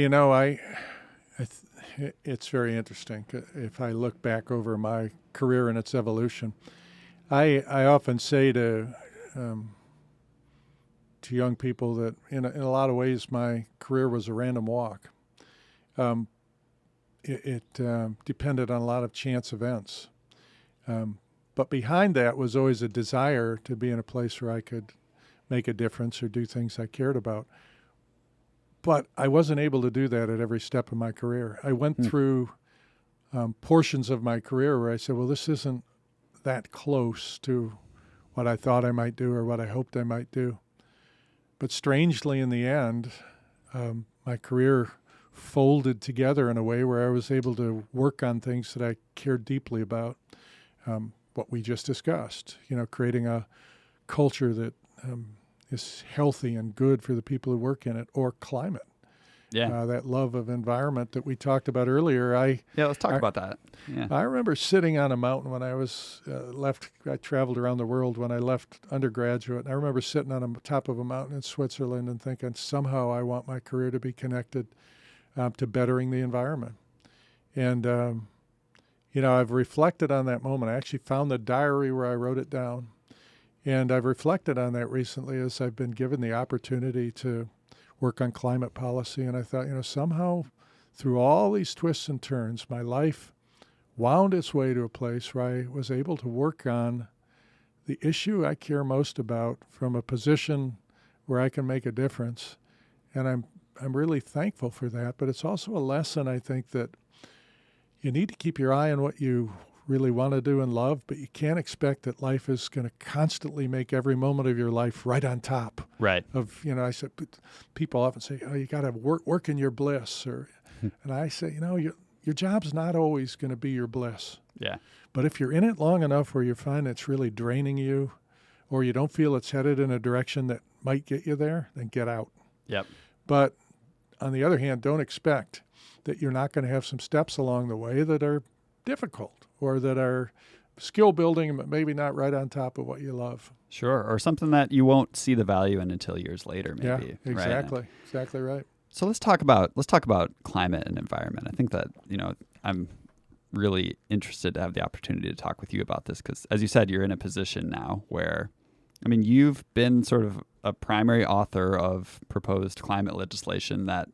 it's very interesting. If I look back over my career and its evolution, I often say to young people that in a lot of ways my career was a random walk. It depended on a lot of chance events. But behind that was always a desire to be in a place where I could make a difference or do things I cared about. But I wasn't able to do that at every step of my career. I went through portions of my career where I said, well, this isn't that close to what I thought I might do or what I hoped I might do. But strangely, in the end, my career folded together in a way where I was able to work on things that I cared deeply about. What we just discussed, creating a culture that is healthy and good for the people who work in it, or climate. Yeah. That love of environment that we talked about earlier. Let's talk about that. Yeah. I remember sitting on a mountain when I was I traveled around the world when I left undergraduate. And I remember sitting on the top of a mountain in Switzerland and thinking, somehow I want my career to be connected to bettering the environment. And, I've reflected on that moment. I actually found the diary where I wrote it down. And I've reflected on that recently as I've been given the opportunity to work on climate policy. And I thought, somehow through all these twists and turns, my life wound its way to a place where I was able to work on the issue I care most about from a position where I can make a difference. And I'm really thankful for that. But it's also a lesson, I think, that you need to keep your eye on what you really want to do and love, but you can't expect that life is going to constantly make every moment of your life right on top. Right. Of, I said, people often say, you got to work in your bliss. And I say, your job's not always going to be your bliss. Yeah. But if you're in it long enough where you find it's really draining you, or you don't feel it's headed in a direction that might get you there, then get out. Yep. But on the other hand, don't expect that you're not going to have some steps along the way that are difficult or that are skill building, but maybe not right on top of what you love. Sure. Or something that you won't see the value in until years later, maybe. Yeah, exactly. Right? Exactly right. So let's talk about climate and environment. I think that, I'm really interested to have the opportunity to talk with you about this because, as you said, you're in a position now where, you've been sort of a primary author of proposed climate legislation that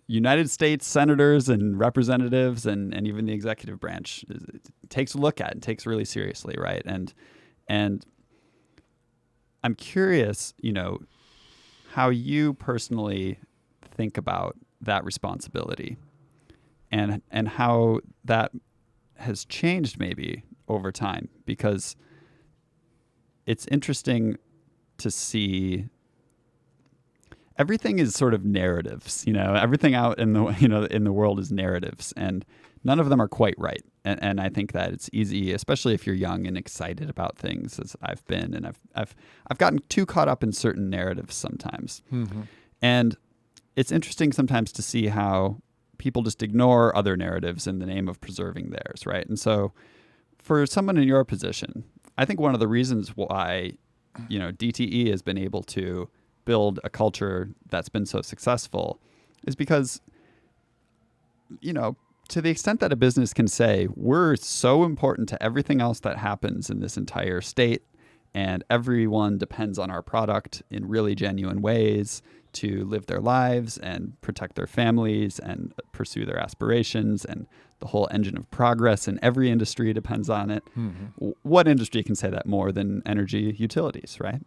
United States senators and representatives and even the executive branch takes a look at and takes really seriously, right? And I'm curious, how you personally think about that responsibility and how that has changed maybe over time, because it's interesting to see everything is sort of narratives, everything out in the world is narratives, and none of them are quite right. And I think that it's easy, especially if you're young and excited about things, as I've been, and I've gotten too caught up in certain narratives sometimes. Mm-hmm. And it's interesting sometimes to see how people just ignore other narratives in the name of preserving theirs, right? And so for someone in your position, I think one of the reasons why, DTE has been able to build a culture that's been so successful is because, to the extent that a business can say, we're so important to everything else that happens in this entire state, and everyone depends on our product in really genuine ways to live their lives and protect their families and pursue their aspirations, and the whole engine of progress in every industry depends on it. Mm-hmm. What industry can say that more than energy utilities, right?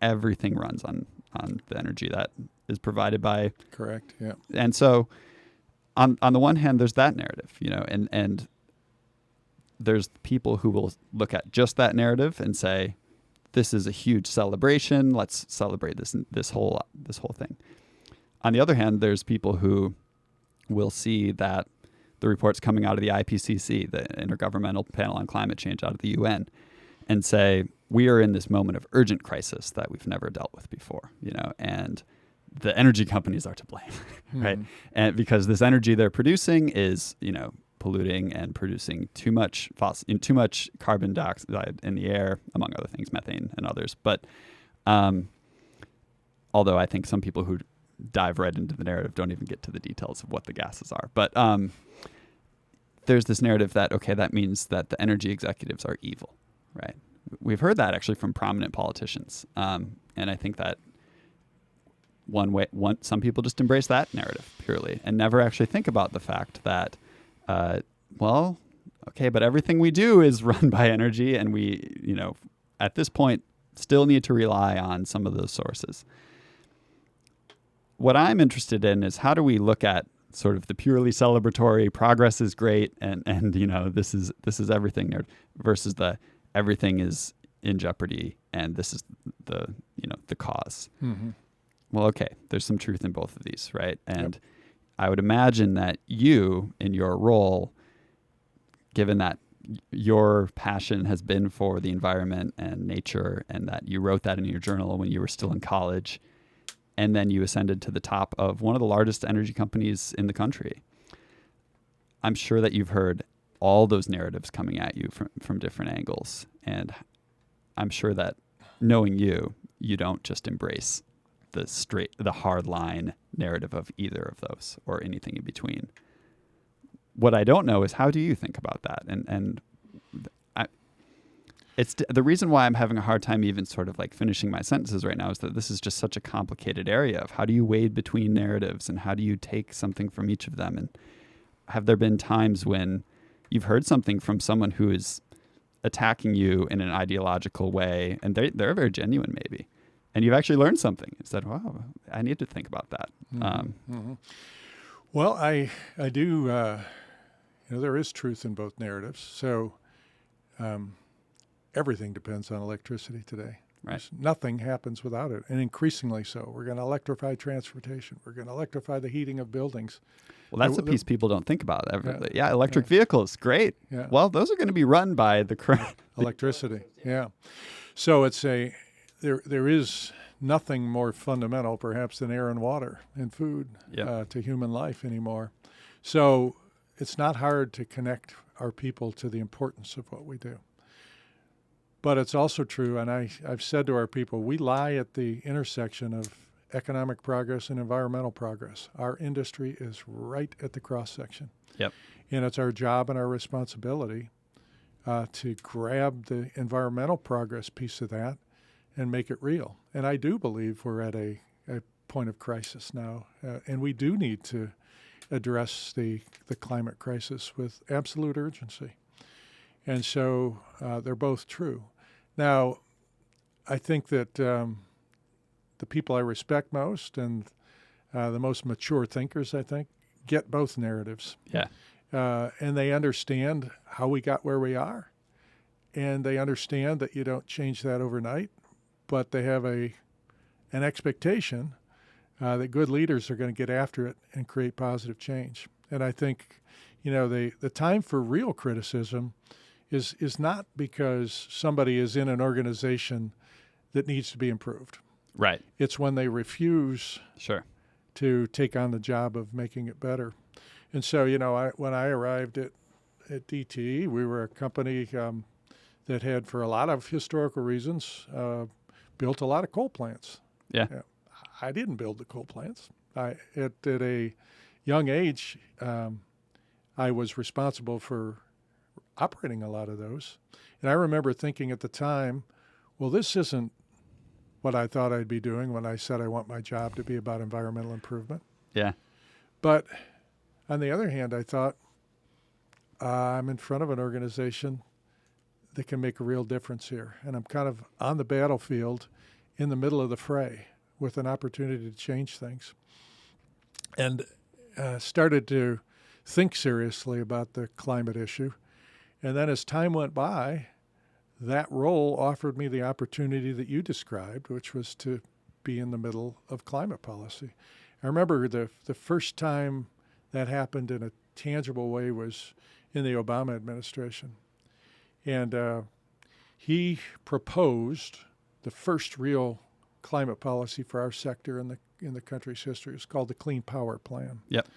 Everything runs on the energy that is provided by. Correct. Yeah. And so on the one hand, there's that narrative, and there's people who will look at just that narrative and say, this is a huge celebration. Let's celebrate this whole thing. On the other hand, there's people who will see that the reports coming out of the IPCC, the Intergovernmental Panel on Climate Change out of the UN, and say, we are in this moment of urgent crisis that we've never dealt with before, and the energy companies are to blame, right? And because this energy they're producing is, polluting and producing too much carbon dioxide in the air, among other things, methane and others. But although I think some people who dive right into the narrative don't even get to the details of what the gases are. But there's this narrative that, okay, that means that the energy executives are evil, right? We've heard that actually from prominent politicians. And I think that some people just embrace that narrative purely and never actually think about the fact that, but everything we do is run by energy, and we, at this point still need to rely on some of those sources. What I'm interested in is how do we look at sort of the purely celebratory progress is great and this is everything versus the everything is in jeopardy and this is the cause. Mm-hmm. Well, okay, there's some truth in both of these, right? And I would imagine that you, in your role, given that your passion has been for the environment and nature, and that you wrote that in your journal when you were still in college, and then you ascended to the top of one of the largest energy companies in the country. I'm sure that you've heard all those narratives coming at you from different angles. And I'm sure that knowing you, you don't just embrace the hard line narrative of either of those or anything in between. What I don't know is, how do you think about that? And it's the reason why I'm having a hard time even sort of like finishing my sentences right now is that this is just such a complicated area of how do you wade between narratives and how do you take something from each of them? And have there been times when you've heard something from someone who is attacking you in an ideological way, and they're very genuine maybe, and you've actually learned something and said, wow, I need to think about that. Well, I do, there is truth in both narratives. So everything depends on electricity today. Right. Nothing happens without it, and increasingly so. We're going to electrify transportation. We're going to electrify the heating of buildings. Well, that's a piece people don't think about. Electric vehicles, great. Yeah. Well, those are going to be run by the current electricity. Yeah. So there is nothing more fundamental, perhaps, than air and water and food to human life anymore. So it's not hard to connect our people to the importance of what we do. But it's also true, and I've said to our people, we lie at the intersection of economic progress and environmental progress. Our industry is right at the cross-section. Yep. And it's our job and our responsibility to grab the environmental progress piece of that and make it real. And I do believe we're at a point of crisis now, and we do need to address the climate crisis with absolute urgency. And so they're both true. Now, I think that the people I respect most and the most mature thinkers, I think, get both narratives. Yeah. And they understand how we got where we are. And they understand that you don't change that overnight, but they have an expectation that good leaders are going to get after it and create positive change. And I think, the time for real criticism is not because somebody is in an organization that needs to be improved. Right. It's when they refuse to take on the job of making it better. And so, when I arrived at DTE, we were a company that had, for a lot of historical reasons, built a lot of coal plants. Yeah. I didn't build the coal plants. At a young age, I was responsible for operating a lot of those. And I remember thinking at the time, well, this isn't what I thought I'd be doing when I said I want my job to be about environmental improvement. Yeah. But on the other hand, I thought I'm in front of an organization that can make a real difference here. And I'm kind of on the battlefield in the middle of the fray with an opportunity to change things. And started to think seriously about the climate issue. And then as time went by, that role offered me the opportunity that you described, which was to be in the middle of climate policy. I remember the first time that happened in a tangible way was in the Obama administration. And he proposed the first real climate policy for our sector in the country's history. It's called the Clean Power Plan. Yep.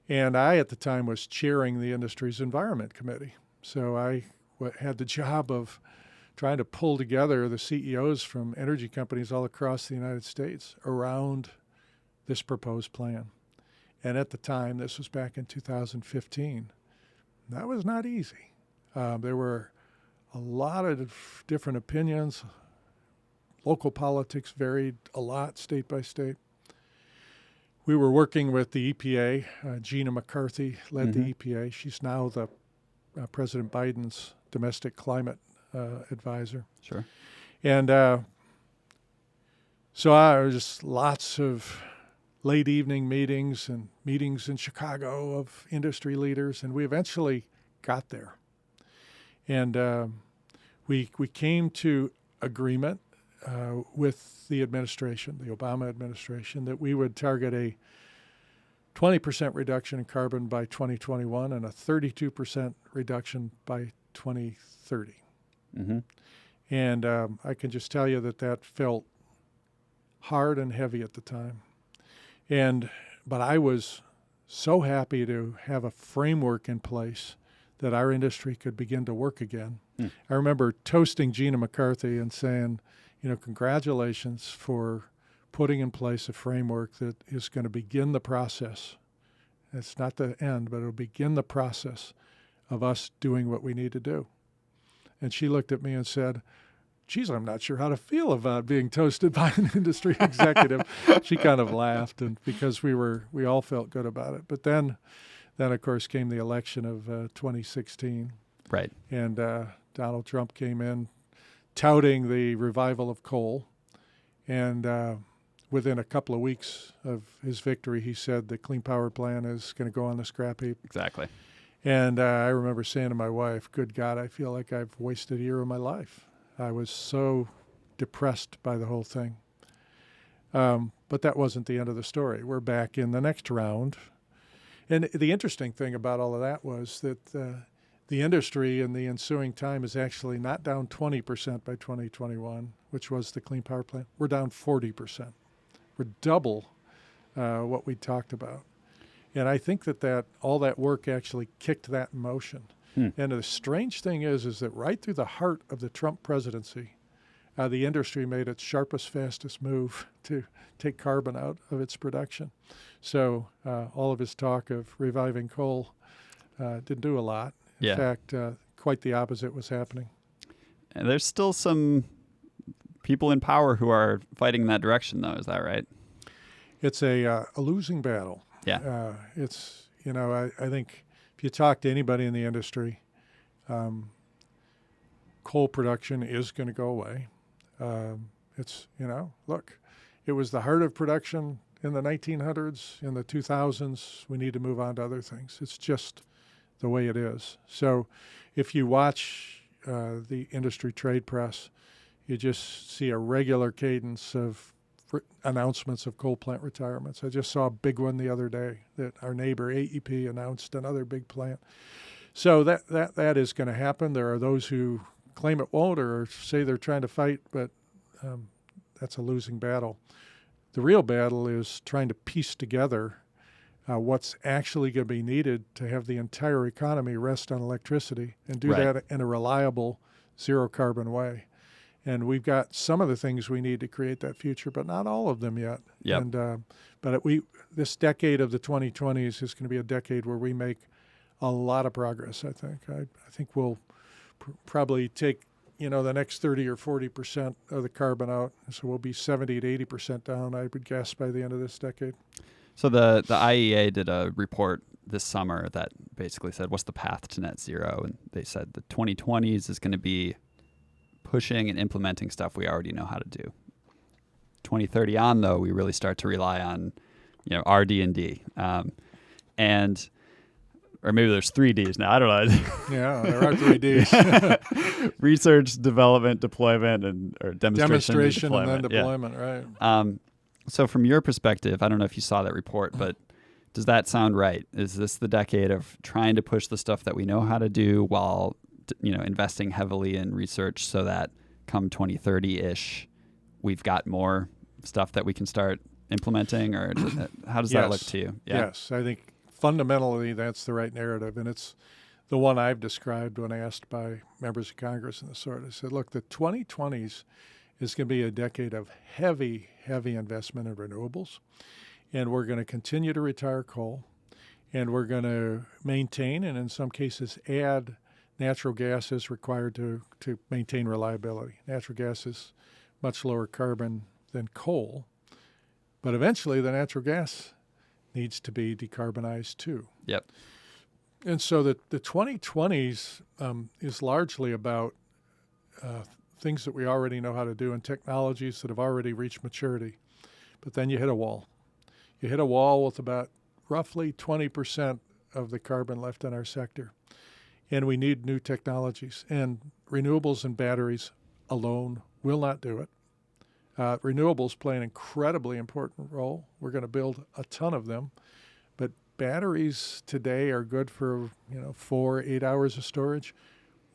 And I, at the time, was chairing the industry's environment committee. So I had the job of trying to pull together the CEOs from energy companies all across the United States around this proposed plan. And at the time, this was back in 2015, that was not easy. There were a lot of different opinions. Local politics varied a lot, state by state. We were working with the EPA. Gina McCarthy led the EPA. She's now the President Biden's domestic climate advisor. Sure. And so I was just lots of late evening meetings and meetings in Chicago of industry leaders, and we eventually got there. And we came to agreement with the administration, the Obama administration, that we would target a 20% reduction in carbon by 2021 and a 32% reduction by 2030. Mm-hmm. And I can just tell you that felt hard and heavy at the time. But I was so happy to have a framework in place that our industry could begin to work again. I remember toasting Gina McCarthy and saying, congratulations for putting in place a framework that is going to begin the process. It's not the end, but it'll begin the process of us doing what we need to do. And she looked at me and said, geez, I'm not sure how to feel about being toasted by an industry executive. She kind of laughed, and because we all felt good about it. But then of course came the election of 2016. Right. And Donald Trump came in touting the revival of coal. And within a couple of weeks of his victory, he said the Clean Power Plan is going to go on the scrap heap. Exactly. And I remember saying to my wife, good God, I feel like I've wasted a year of my life. I was so depressed by the whole thing. But that wasn't the end of the story. We're back in the next round. And the interesting thing about all of that was that the industry in the ensuing time is actually not down 20% by 2021, which was the Clean Power Plan. We're down 40%. We're double what we talked about. And I think that all that work actually kicked that in motion. And the strange thing is that right through the heart of the Trump presidency, the industry made its sharpest, fastest move to take carbon out of its production. So all of his talk of reviving coal didn't do a lot. In fact, quite the opposite was happening. And there's still some people in power who are fighting in that direction, though. Is that right? It's a losing battle. Yeah. It's, I think if you talk to anybody in the industry, coal production is going to go away. It's, look, it was the heart of production in the 1900s. In the 2000s, we need to move on to other things. It's just the way it is. So if you watch the industry trade press, you just see a regular cadence of announcements of coal plant retirements. I just saw a big one the other day that our neighbor AEP announced another big plant. So that is going to happen. There are those who claim it won't or say they're trying to fight, but that's a losing battle. The real battle is trying to piece together what's actually going to be needed to have the entire economy rest on electricity and do that in a reliable, zero-carbon way. And we've got some of the things we need to create that future, but not all of them yet. Yep. And this decade of the 2020s is going to be a decade where we make a lot of progress, I think. I think we'll probably take, the next 30 or 40% of the carbon out. So we'll be 70 to 80% down, I would guess, by the end of this decade. So the IEA did a report this summer that basically said, what's the path to net zero? And they said the 2020s is going to be pushing and implementing stuff we already know how to do. 2030 on, though, we really start to rely on, RD&D, or maybe there's 3 Ds now. I don't know. Yeah, there are 3 Ds. Research, development, deployment, or demonstration and then deployment, right? So from your perspective, I don't know if you saw that report, but does that sound right? Is this the decade of trying to push the stuff that we know how to do while investing heavily in research so that come 2030-ish, we've got more stuff that we can start implementing? Or how does that look to you? Yeah. Yes, I think fundamentally that's the right narrative, and it's the one I've described when asked by members of Congress and the sort. I said, look, the 2020s is going to be a decade of heavy, heavy investment in renewables, and we're going to continue to retire coal, and we're going to maintain and in some cases add natural gas is required to maintain reliability. Natural gas is much lower carbon than coal, but eventually the natural gas needs to be decarbonized too. Yep. And so the 2020s is largely about things that we already know how to do and technologies that have already reached maturity. But then you hit a wall. You hit a wall with about roughly 20% of the carbon left in our sector. And we need new technologies. And renewables and batteries alone will not do it. Renewables play an incredibly important role. We're going to build a ton of them, but batteries today are good for 4-8 hours of storage.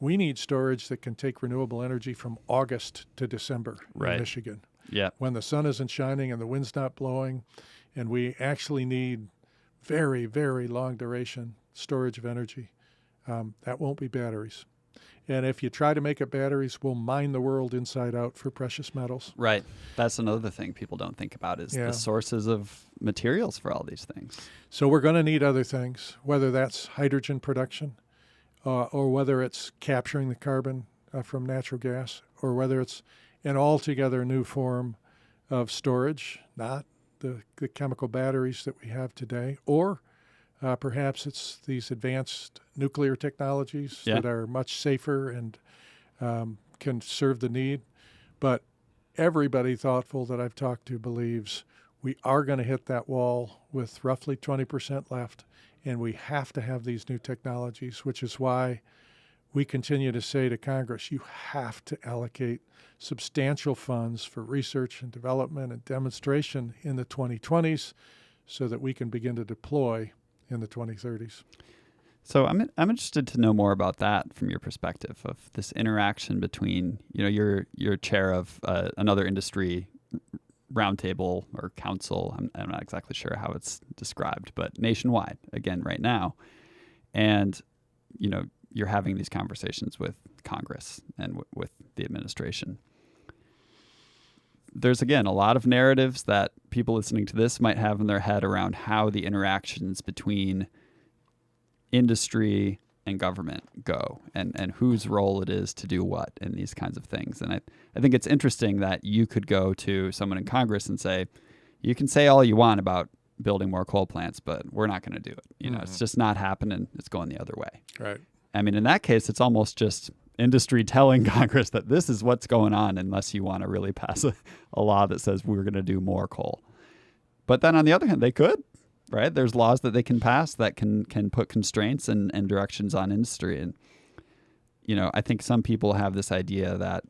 We need storage that can take renewable energy from August to December in Michigan. Yeah. When the sun isn't shining and the wind's not blowing, and we actually need very, very long duration storage of energy. That won't be batteries. And if you try to make it batteries, we'll mine the world inside out for precious metals. Right. That's another thing people don't think about is the sources of materials for all these things. So we're going to need other things, whether that's hydrogen production, or whether it's capturing the carbon from natural gas, or whether it's an altogether new form of storage, not the chemical batteries that we have today, or perhaps it's these advanced nuclear technologies that are much safer and can serve the need. But everybody thoughtful that I've talked to believes we are going to hit that wall with roughly 20% left, and we have to have these new technologies, which is why we continue to say to Congress, you have to allocate substantial funds for research and development and demonstration in the 2020s so that we can begin to deploy in the 2030s. So I'm interested to know more about that from your perspective of this interaction between, you're chair of another industry roundtable or council. I'm not exactly sure how it's described, but nationwide, again, right now. And, you're having these conversations with Congress and with the administration. There's, again, a lot of narratives that people listening to this might have in their head around how the interactions between industry and government go and whose role it is to do what in these kinds of things. And I think it's interesting that you could go to someone in Congress and say, you can say all you want about building more coal plants, but we're not going to do it. It's just not happening. It's going the other way. Right. I mean, in that case, it's almost just industry telling Congress that this is what's going on unless you want to really pass a law that says we're going to do more coal. But then on the other hand, they could, right? There's laws that they can pass that can put constraints and directions on industry. And, I think some people have this idea that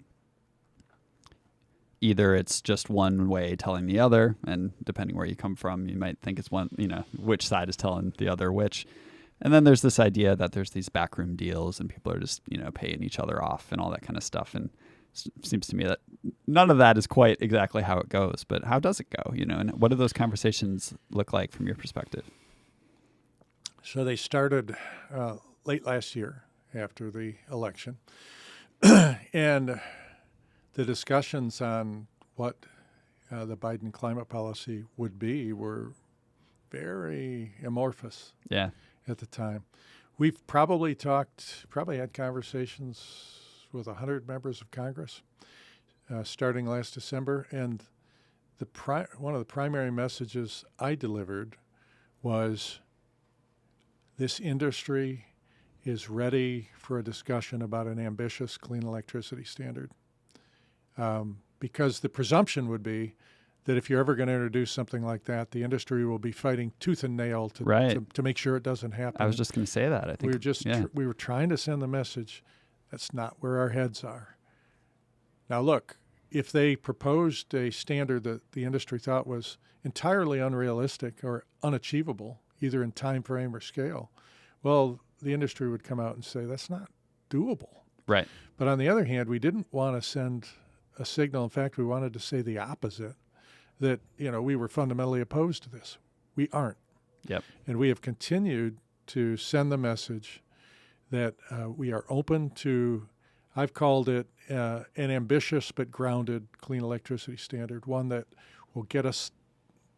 either it's just one way telling the other, and depending where you come from, you might think it's one, which side is telling the other which. And then there's this idea that there's these backroom deals and people are just, paying each other off and all that kind of stuff. And it seems to me that none of that is quite exactly how it goes. But how does it go? And what do those conversations look like from your perspective? So they started late last year after the election. And the discussions on what the Biden climate policy would be were very amorphous. Yeah. At the time. We've probably had conversations with 100 members of Congress starting last December. And one of the primary messages I delivered was this industry is ready for a discussion about an ambitious clean electricity standard. Because the presumption would be that if you're ever going to introduce something like that, the industry will be fighting tooth and nail to make sure it doesn't happen. I was just going to say that. I think we were trying to send the message that's not where our heads are. Now, look, if they proposed a standard that the industry thought was entirely unrealistic or unachievable, either in time frame or scale, well, the industry would come out and say that's not doable. Right. But on the other hand, we didn't want to send a signal. In fact, we wanted to say the opposite. That, we were fundamentally opposed to this. We aren't. Yep. And we have continued to send the message that we are open to, I've called it an ambitious but grounded clean electricity standard, one that will get us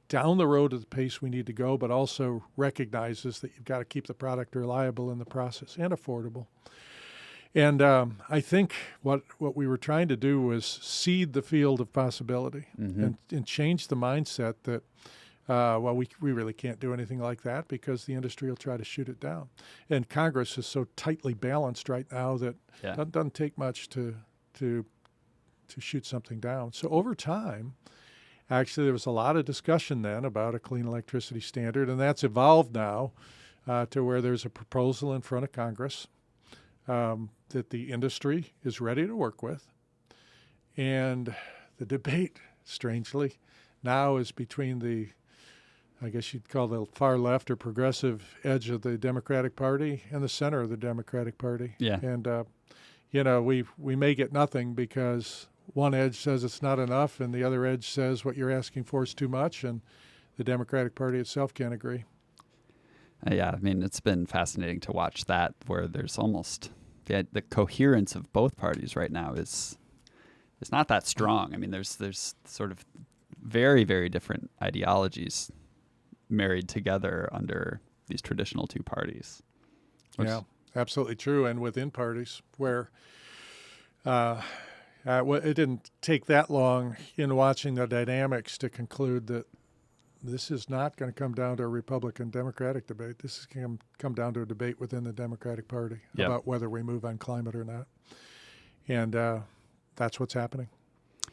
down the road at the pace we need to go, but also recognizes that you've got to keep the product reliable in the process and affordable. And I think what we were trying to do was seed the field of possibility and change the mindset that, we really can't do anything like that because the industry will try to shoot it down. And Congress is so tightly balanced right now that it doesn't take much to shoot something down. So over time, actually, there was a lot of discussion then about a clean electricity standard, and that's evolved now to where there's a proposal in front of Congress that the industry is ready to work with. And the debate strangely, now is between the, I guess you'd call the far left or progressive edge of the Democratic Party and the center of the Democratic Party. Yeah. And, we may get nothing because one edge says it's not enough and the other edge says what you're asking for is too much, and the Democratic Party itself can't agree. Yeah, I mean, it's been fascinating to watch that, where there's almost the coherence of both parties right now is not that strong. I mean, there's sort of very, very different ideologies married together under these traditional two parties. Yeah, absolutely true. And within parties where it didn't take that long in watching the dynamics to conclude that this is not going to come down to a Republican-Democratic debate. This is going to come down to a debate within the Democratic Party about whether we move on climate or not. And that's what's happening.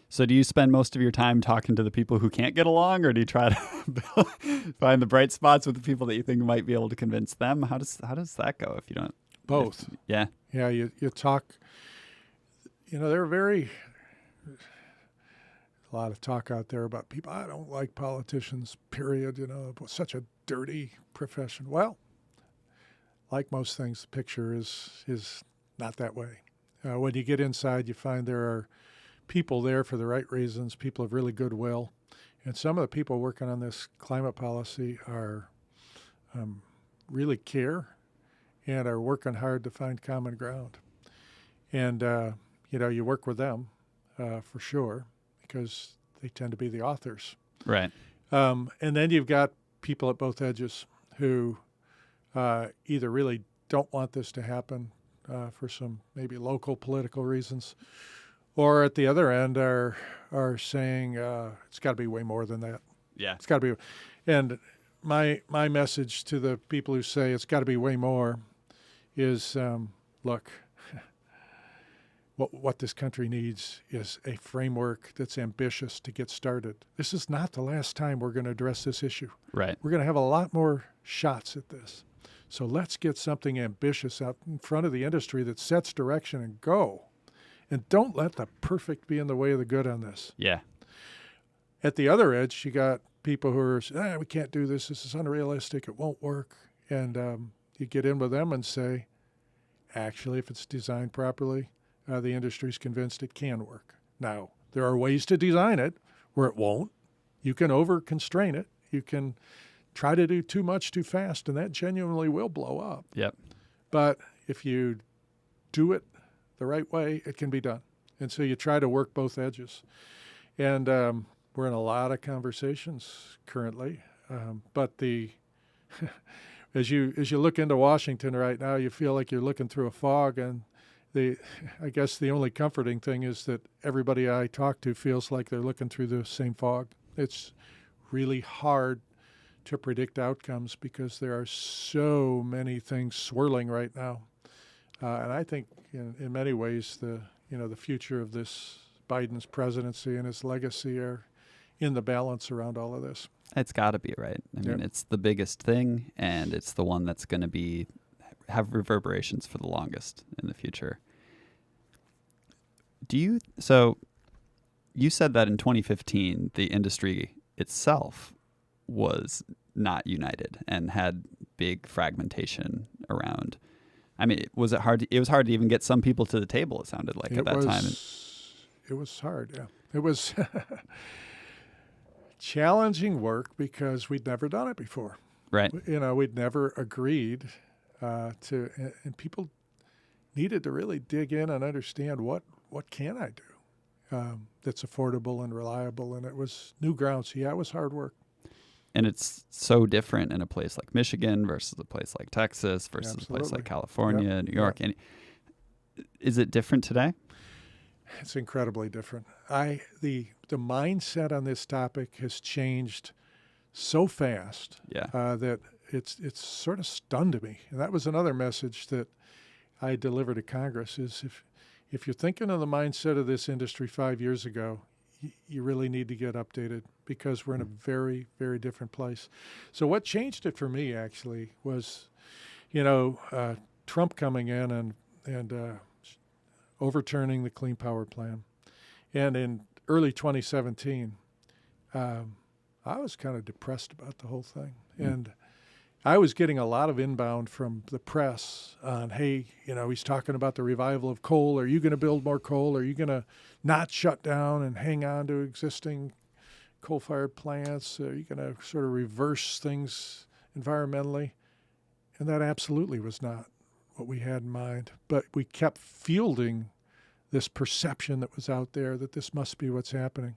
So do you spend most of your time talking to the people who can't get along, or do you try to find the bright spots with the people that you think might be able to convince them? How does that go if you don't? Both. Yeah, you talk, there are a lot of talk out there about people, I don't like politicians, period, such a dirty profession. Well, like most things, the picture is not that way. When you get inside, you find there are people there for the right reasons, people of really goodwill. And some of the people working on this climate policy are really care and are working hard to find common ground. And, you work with them for sure, because they tend to be the authors. right. And then you've got people at both edges who either really don't want this to happen for some maybe local political reasons, or at the other end are saying it's got to be way more than that. Yeah, It's got to be. And my message to the people who say it's got to be way more is, look, what this country needs is a framework that's ambitious to get started. This is not the last time we're going to address this issue. right. We're going to have a lot more shots at this. So let's get something ambitious out in front of the industry that sets direction and go. And don't let the perfect be in the way of the good on this. Yeah, At the other edge, you got people who are, we can't do this. This is unrealistic. It won't work. And you get in with them and say, actually, if it's designed properly, the industry's convinced it can work. Now, there are ways to design it where it won't. You can over-constrain it. You can try to do too much too fast, and that genuinely will blow up. yep. But if you do it the right way, it can be done. And so you try to work both edges. And we're in a lot of conversations currently. But as you look into Washington right now, you feel like you're looking through a fog, and I guess the only comforting thing is that everybody I talk to feels like they're looking through the same fog. It's really hard to predict outcomes because there are so many things swirling right now. And I think in many ways the future of this Biden's presidency and his legacy are in the balance around all of this. It's got to be, right? I mean, it's the biggest thing, and it's the one that's going to have reverberations for the longest in the future. So you said that in 2015, the industry itself was not united and had big fragmentation around. I mean, it was hard to even get some people to the table, it sounded like, at that time. It was hard, yeah. It was challenging work because we'd never done it before. Right. We'd never agreed to, and people needed to really dig in and understand what can I do that's affordable and reliable, and it was new ground. So yeah, it was hard work. And it's so different in a place like Michigan versus a place like Texas versus a place like California, New York. And is it different today? It's incredibly different. The mindset on this topic has changed so fast that it's sort of stunned me. And that was another message that I delivered to Congress is if you're thinking of the mindset of this industry 5 years ago, you really need to get updated because we're in a very, very different place. So what changed it for me actually was, Trump coming in and overturning the Clean Power Plan. And in early 2017, I was kind of depressed about the whole thing. And I was getting a lot of inbound from the press on, hey, he's talking about the revival of coal. Are you going to build more coal? Are you going to not shut down and hang on to existing coal-fired plants? Are you going to sort of reverse things environmentally? And that absolutely was not what we had in mind. But we kept fielding this perception that was out there that this must be what's happening.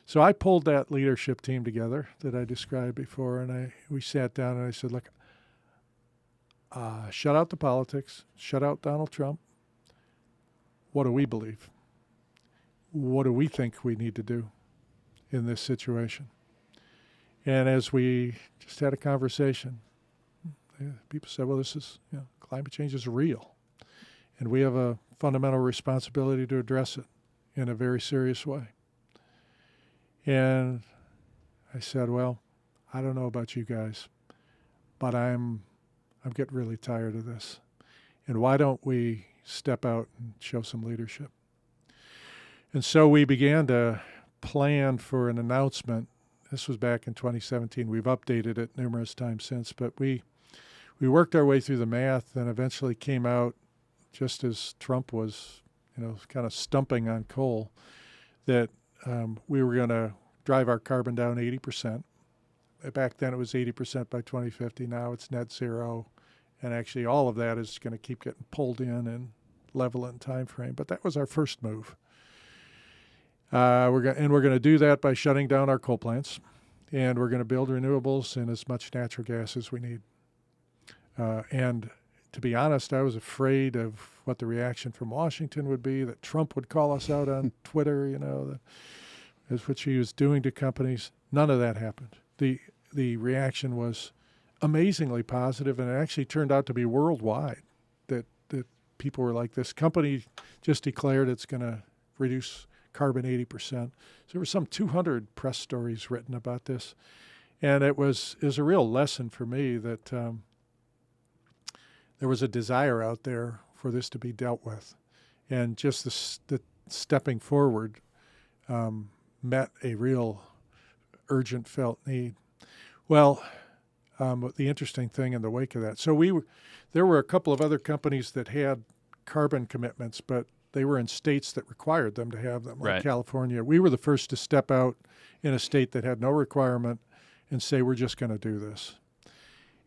So I pulled that leadership team together that I described before, and we sat down and I said, look, shut out the politics, shut out Donald Trump. What do we believe? What do we think we need to do in this situation? And as we just had a conversation, people said, well, this is, climate change is real, and we have a fundamental responsibility to address it in a very serious way. And I said, well, I don't know about you guys, but I'm getting really tired of this. And why don't we step out and show some leadership? And so we began to plan for an announcement. This was back in 2017. We've updated it numerous times since, but we worked our way through the math and eventually came out, just as Trump was, kind of stumping on coal, that we were going to drive our carbon down 80%. Back then it was 80% by 2050. Now it's net zero. And actually all of that is going to keep getting pulled in and level in time frame. But that was our first move. We're going to do that by shutting down our coal plants. And we're going to build renewables and as much natural gas as we need. And to be honest, I was afraid of what the reaction from Washington would be, that Trump would call us out on Twitter, as what he was doing to companies. None of that happened. The reaction was amazingly positive, and it actually turned out to be worldwide, that people were like, this company just declared it's going to reduce carbon 80%. So there were some 200 press stories written about this. And it was a real lesson for me that there was a desire out there for this to be dealt with. And just the stepping forward met a real urgent felt need. Well, the interesting thing in the wake of that, so there were a couple of other companies that had carbon commitments, but they were in states that required them to have them, like California. We were the first to step out in a state that had no requirement and say, we're just going to do this.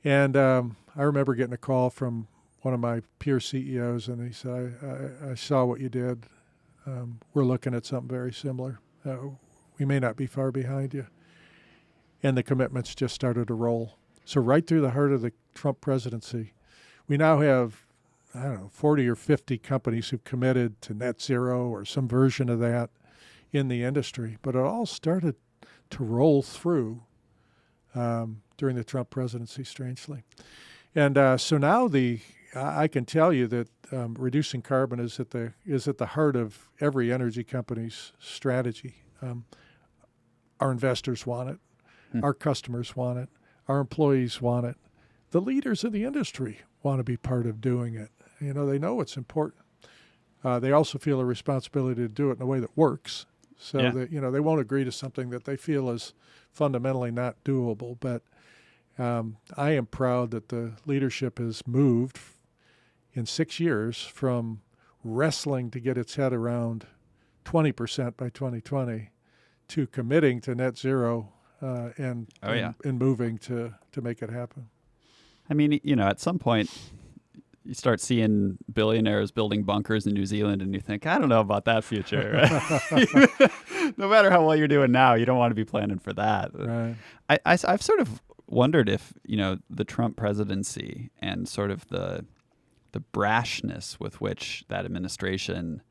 And I remember getting a call from one of my peer CEOs, and he said, I saw what you did. We're looking at something very similar. We may not be far behind you. And the commitments just started to roll. So right through the heart of the Trump presidency, we now have, 40 or 50 companies who've committed to net zero or some version of that in the industry. But it all started to roll through during the Trump presidency, strangely. And so now I can tell you that reducing carbon is at the heart of every energy company's strategy. Our investors want it. Our customers want it. Our employees want it. The leaders of the industry want to be part of doing it. They know it's important. They also feel a responsibility to do it in a way that works. So that, they won't agree to something that they feel is fundamentally not doable. But I am proud that the leadership has moved in 6 years from wrestling to get its head around 20% by 2020 to committing to net zero and moving to make it happen. I mean, at some point, you start seeing billionaires building bunkers in New Zealand, and you think, I don't know about that future. No matter how well you're doing now, you don't want to be planning for that. Right. I've sort of wondered if, the Trump presidency and sort of the brashness with which that administration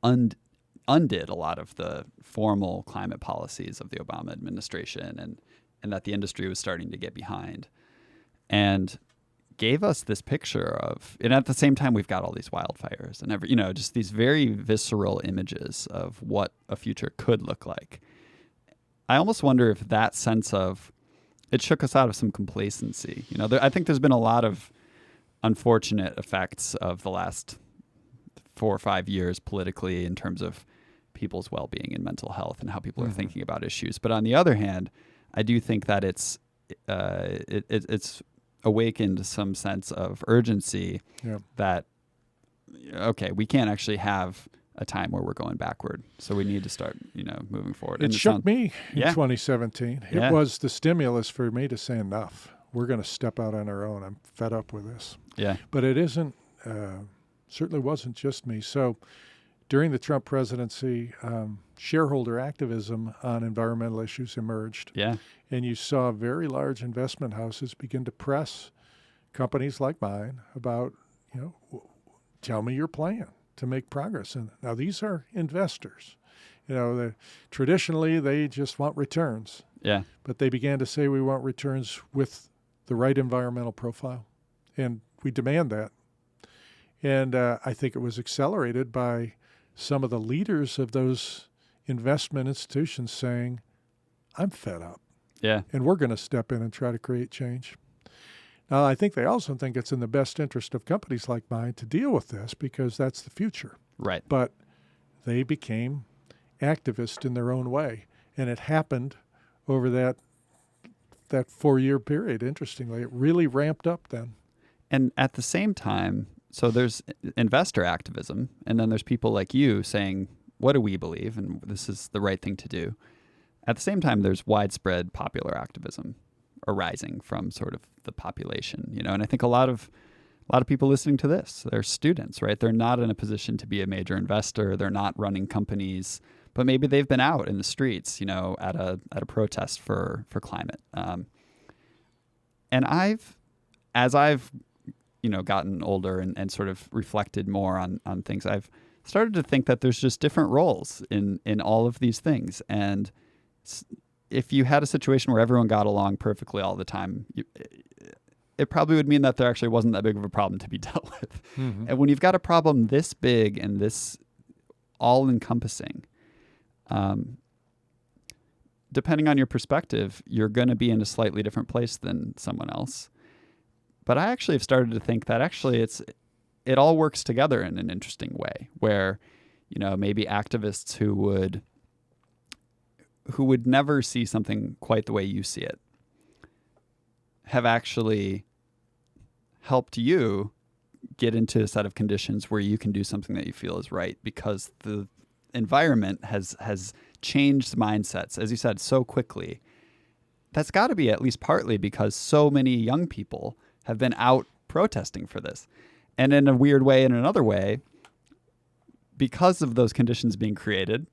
undid a lot of the formal climate policies of the Obama administration, and that the industry was starting to get behind, and gave us this picture of, and at the same time we've got all these wildfires and just these very visceral images of what a future could look like. I almost wonder if that sense of, it shook us out of some complacency. I think there's been a lot of unfortunate effects of the last 4 or 5 years politically in terms of people's well-being and mental health and how people are thinking about issues. But on the other hand, I do think that it's awakened some sense of urgency that, okay, we can't actually have a time where we're going backward. So we need to start, moving forward. It shook me in 2017. It was the stimulus for me to say enough. We're going to step out on our own. I'm fed up with this. Yeah. But it isn't, certainly wasn't just me. So during the Trump presidency, shareholder activism on environmental issues emerged. Yeah. And you saw very large investment houses begin to press companies like mine about, tell me your plan to make progress. And now these are investors. Traditionally they just want returns. Yeah. But they began to say we want returns with the right environmental profile. And we demand that. And I think it was accelerated by some of the leaders of those investment institutions saying, I'm fed up. Yeah. And we're going to step in and try to create change. Now, I think they also think it's in the best interest of companies like mine to deal with this because that's the future. Right. But they became activists in their own way. And it happened over that 4-year period, interestingly. It really ramped up then. And at the same time, so there's investor activism, and then there's people like you saying, what do we believe? And this is the right thing to do. At the same time, there's widespread popular activism arising from sort of the population, and I think a lot of people listening to this, they're students, right? They're not in a position to be a major investor. They're not running companies, but maybe they've been out in the streets, at a protest for climate. And as I've gotten older and sort of reflected more on things, I've started to think that there's just different roles in all of these things. And if you had a situation where everyone got along perfectly all the time, it probably would mean that there actually wasn't that big of a problem to be dealt with. Mm-hmm. And when you've got a problem this big and this all-encompassing, depending on your perspective, you're going to be in a slightly different place than someone else. But I actually have started to think that actually it all works together in an interesting way where, maybe activists who would never see something quite the way you see it have actually helped you get into a set of conditions where you can do something that you feel is right because the environment has changed mindsets, as you said, so quickly. That's got to be at least partly because so many young people have been out protesting for this. And in a weird way, in another way, because of those conditions being created,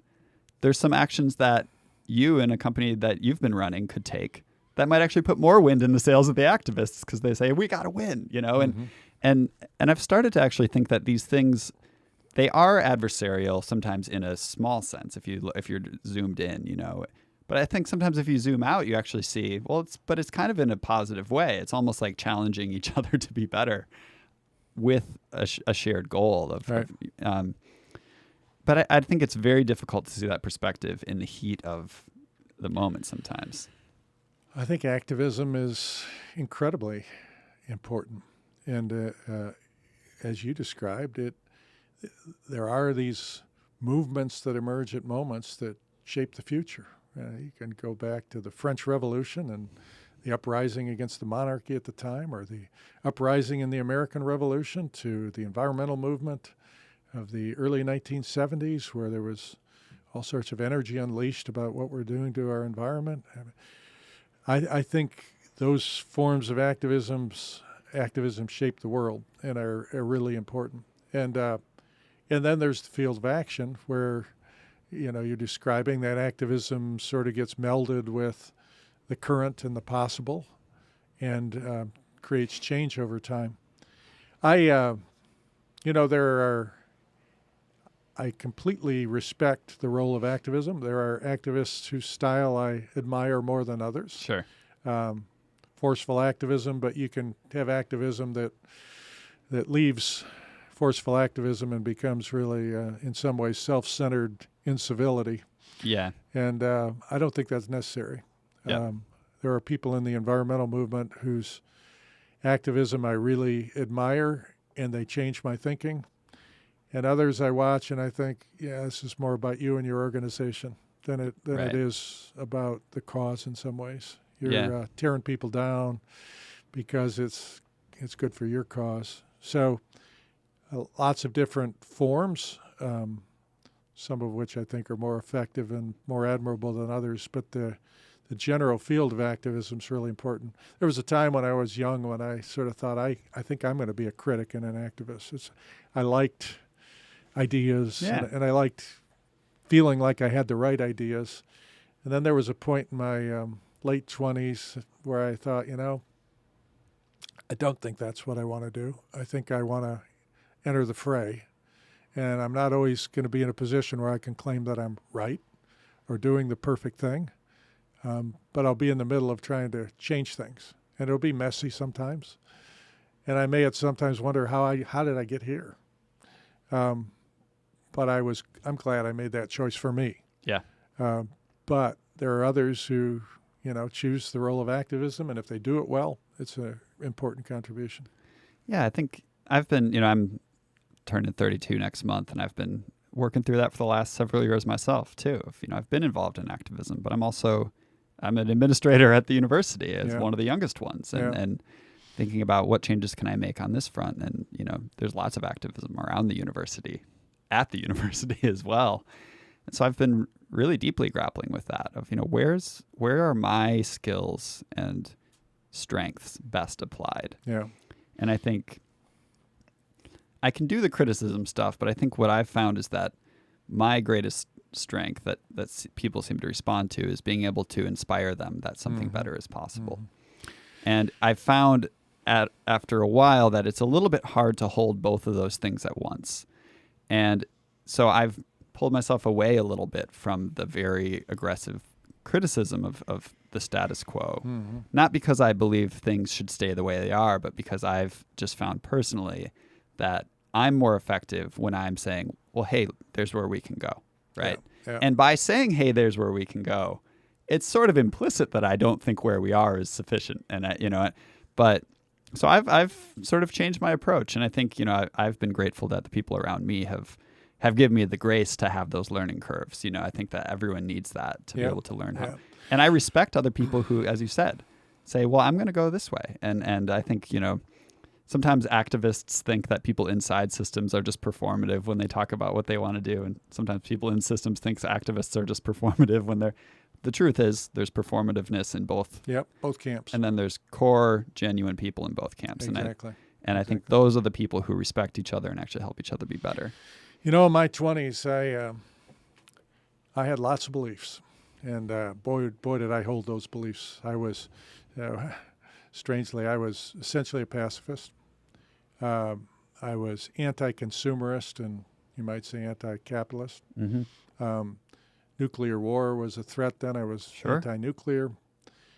there's some actions that you and a company that you've been running could take that might actually put more wind in the sails of the activists because they say, we got to win, Mm-hmm. And I've started to actually think that these things, they are adversarial sometimes in a small sense if you're zoomed in, But I think sometimes if you zoom out, you actually see, it's kind of in a positive way. It's almost like challenging each other to be better with a shared goal of. Right. But I think it's very difficult to see that perspective in the heat of the moment sometimes. I think activism is incredibly important. And as you described it, there are these movements that emerge at moments that shape the future. You can go back to the French Revolution and the uprising against the monarchy at the time, or the uprising in the American Revolution, to the environmental movement of the early 1970s, where there was all sorts of energy unleashed about what we're doing to our environment. I think those forms of activism shape the world and are really important. And then there's the field of action where, you're describing that activism sort of gets melded with the current and the possible and creates change over time. I completely respect the role of activism. There are activists whose style I admire more than others. Sure. Forceful activism, but you can have activism that leaves forceful activism and becomes really, in some ways, self-centered incivility. Yeah. And I don't think that's necessary. Yeah. There are people in the environmental movement whose activism I really admire, and they change my thinking. And others I watch and I think, yeah, this is more about you and your organization than it Right. is about the cause in some ways. You're Yeah. tearing people down because it's good for your cause. So lots of different forms, some of which I think are more effective and more admirable than others. But the general field of activism is really important. There was a time when I was young when I sort of thought, I think I'm going to be a critic and an activist. I liked ideas, Yeah. and I liked feeling like I had the right ideas. And then there was a point in my late 20s where I thought, I don't think that's what I want to do. I think I want to enter the fray. And I'm not always going to be in a position where I can claim that I'm right or doing the perfect thing. But I'll be in the middle of trying to change things. And it'll be messy sometimes. And I may at sometimes wonder how did I get here? But I'm glad I made that choice for me. Yeah. But there are others who, choose the role of activism, and if they do it well, it's an important contribution. Yeah, I think I've been, I'm turning 32 next month, and I've been working through that for the last several years myself too. I've been involved in activism, but I'm an administrator at the university as one of the youngest ones, and thinking about what changes can I make on this front. And, there's lots of activism around the university, at the university as well. And so I've been really deeply grappling with that of, where are my skills and strengths best applied? Yeah. And I think I can do the criticism stuff, but I think what I've found is that my greatest strength that people seem to respond to is being able to inspire them that something better is possible. And I've found after a while that it's a little bit hard to hold both of those things at once. And so I've pulled myself away a little bit from the very aggressive criticism of the status quo. Not because I believe things should stay the way they are, but because I've just found personally that I'm more effective when I'm saying, well, hey, there's where we can go, right? Yeah. And by saying, hey, there's where we can go, it's sort of implicit that I don't think where we are is sufficient. And, but so I've sort of changed my approach. And I think, I've been grateful that the people around me have given me the grace to have those learning curves. I think that everyone needs that to be able to learn how. And I respect other people who, as you said, say, well, I'm going to go this way. And I think, sometimes activists think that people inside systems are just performative when they talk about what they want to do. And sometimes people in systems think activists are just performative when the truth is there's performativeness in both. Yep, both camps. And then there's core, genuine people in both camps. Exactly. And I think those are the people who respect each other and actually help each other be better. In my 20s, I had lots of beliefs. And boy, did I hold those beliefs. I was, strangely, I was essentially a pacifist. I was anti-consumerist and you might say anti-capitalist. Nuclear war was a threat then. I was anti-nuclear.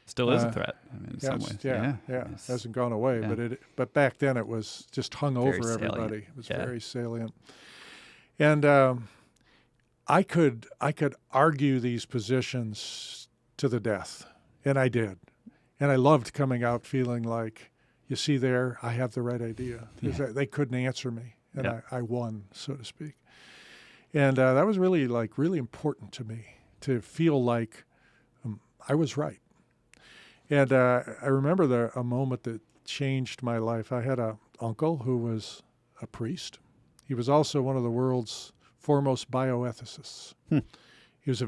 Still is a threat in some ways. Yeah. It hasn't gone away, but back then it was just hung very over salient. everybody. It was very salient. And I could argue these positions to the death, and I did. And I loved coming out feeling like, you see there, I have the right idea. They couldn't answer me, and I won, so to speak. And that was really important to me to feel like I was right. And I remember a moment that changed my life. I had an uncle who was a priest. He was also one of the world's foremost bioethicists. He was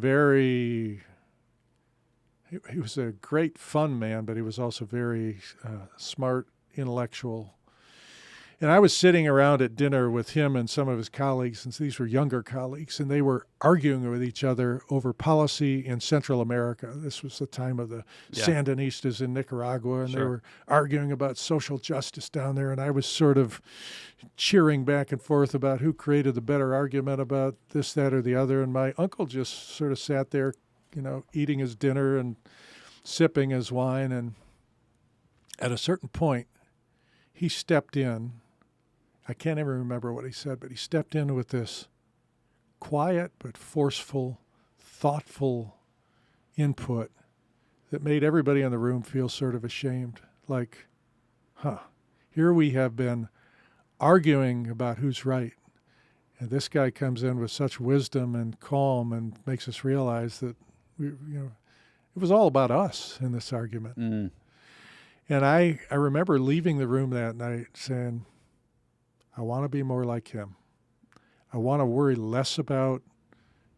he was a great fun man, but he was also very smart, intellectual. And I was sitting around at dinner with him and some of his colleagues, and these were younger colleagues, and they were arguing with each other over policy in Central America. This was the time of the Sandinistas in Nicaragua, and they were arguing about social justice down there, and I was sort of cheering back and forth about who created the better argument about this, that, or the other. And my uncle just sort of sat there, eating his dinner and sipping his wine. And at a certain point, he stepped in. I can't even remember what he said, but he stepped in with this quiet but forceful, thoughtful input that made everybody in the room feel sort of ashamed. Like, here we have been arguing about who's right. And this guy comes in with such wisdom and calm and makes us realize that it was all about us in this argument. Mm. And I remember leaving the room that night saying, I want to be more like him. I want to worry less about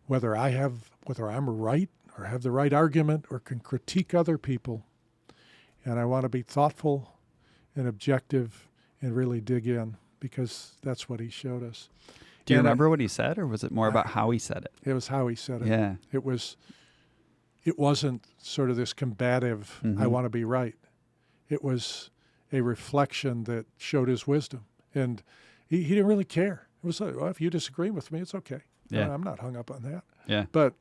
whether I'm right or have the right argument or can critique other people. And I want to be thoughtful and objective and really dig in, because that's what he showed us. Do you remember what he said, or was it more about how he said it? It was how he said it. Yeah. It wasn't sort of this combative, I want to be right. It was a reflection that showed his wisdom. And he didn't really care. It was like, well, if you disagree with me, it's okay. Yeah. I'm not hung up on that. Yeah. But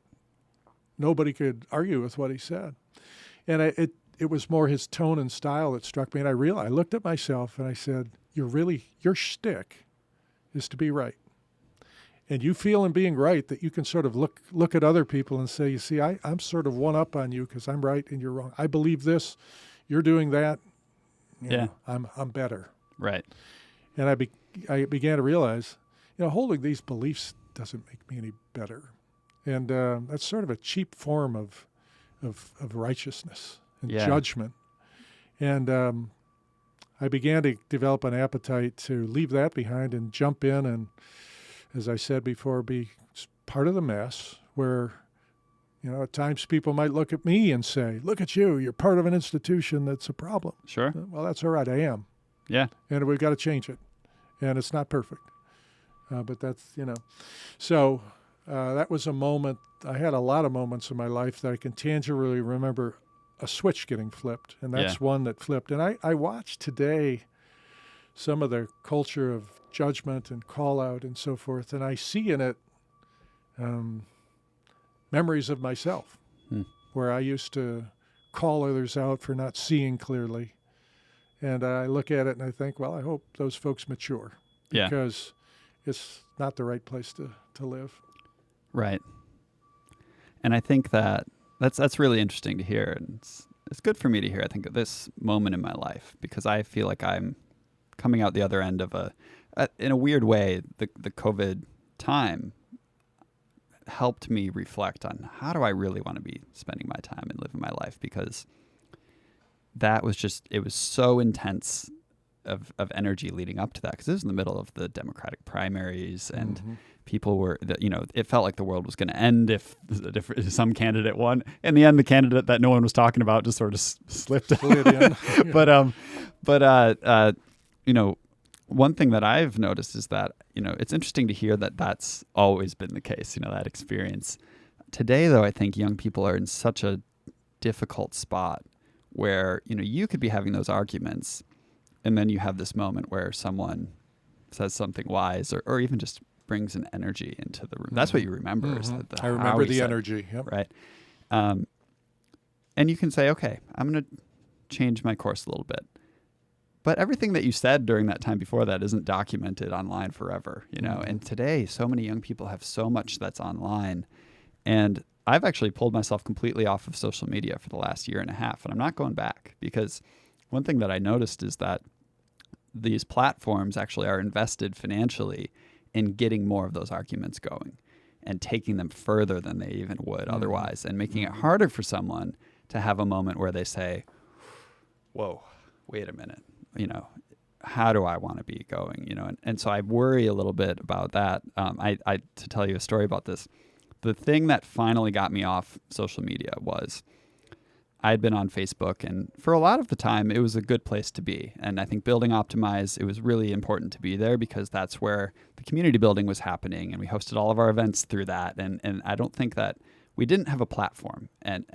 nobody could argue with what he said. And it was more his tone and style that struck me. And I looked at myself and I said, your shtick is to be right. And you feel in being right that you can sort of look at other people and say, you see, I'm sort of one up on you because I'm right and you're wrong. I believe this, you're doing that. You know, I'm better. Right. And I began to realize, holding these beliefs doesn't make me any better. And that's sort of a cheap form of righteousness and judgment. And I began to develop an appetite to leave that behind and jump in and, as I said before, be part of the mess where, at times people might look at me and say, look at you, you're part of an institution that's a problem. Sure. Well, that's all right, I am. Yeah. And we've got to change it. And it's not perfect. But that's, So that was a moment. I had a lot of moments in my life that I can tangibly remember a switch getting flipped. And that's one that flipped. And I watched today some of the culture of judgment and call out and so forth. And I see in it memories of myself where I used to call others out for not seeing clearly. And I look at it and I think, well, I hope those folks mature because it's not the right place to live. Right. And I think that's really interesting to hear. And it's good for me to hear, I think, at this moment in my life, because I feel like I'm coming out the other end of in a weird way, the COVID time helped me reflect on how do I really want to be spending my time and living my life, because that was it was so intense of energy leading up to that, because it was in the middle of the Democratic primaries and people were, it felt like the world was going to end if some candidate won. In the end, the candidate that no one was talking about just sort of slipped in. But one thing that I've noticed is that, it's interesting to hear that that's always been the case, that experience. Today, though, I think young people are in such a difficult spot where, you could be having those arguments and then you have this moment where someone says something wise or even just brings an energy into the room. That's what you remember. Is I remember the energy. Yep. Right. And you can say, okay, I'm going to change my course a little bit. But everything that you said during that time before that isn't documented online forever, And today, so many young people have so much that's online. And I've actually pulled myself completely off of social media for the last year and a half, and I'm not going back, because one thing that I noticed is that these platforms actually are invested financially in getting more of those arguments going and taking them further than they even would otherwise, and making it harder for someone to have a moment where they say, whoa, wait a minute, how do I want to be going? And so I worry a little bit about that. To tell you a story about this, the thing that finally got me off social media was I'd been on Facebook, and for a lot of the time, it was a good place to be. And I think building Optimize, it was really important to be there because that's where the community building was happening, and we hosted all of our events through that. And I don't think that we didn't have a platform. And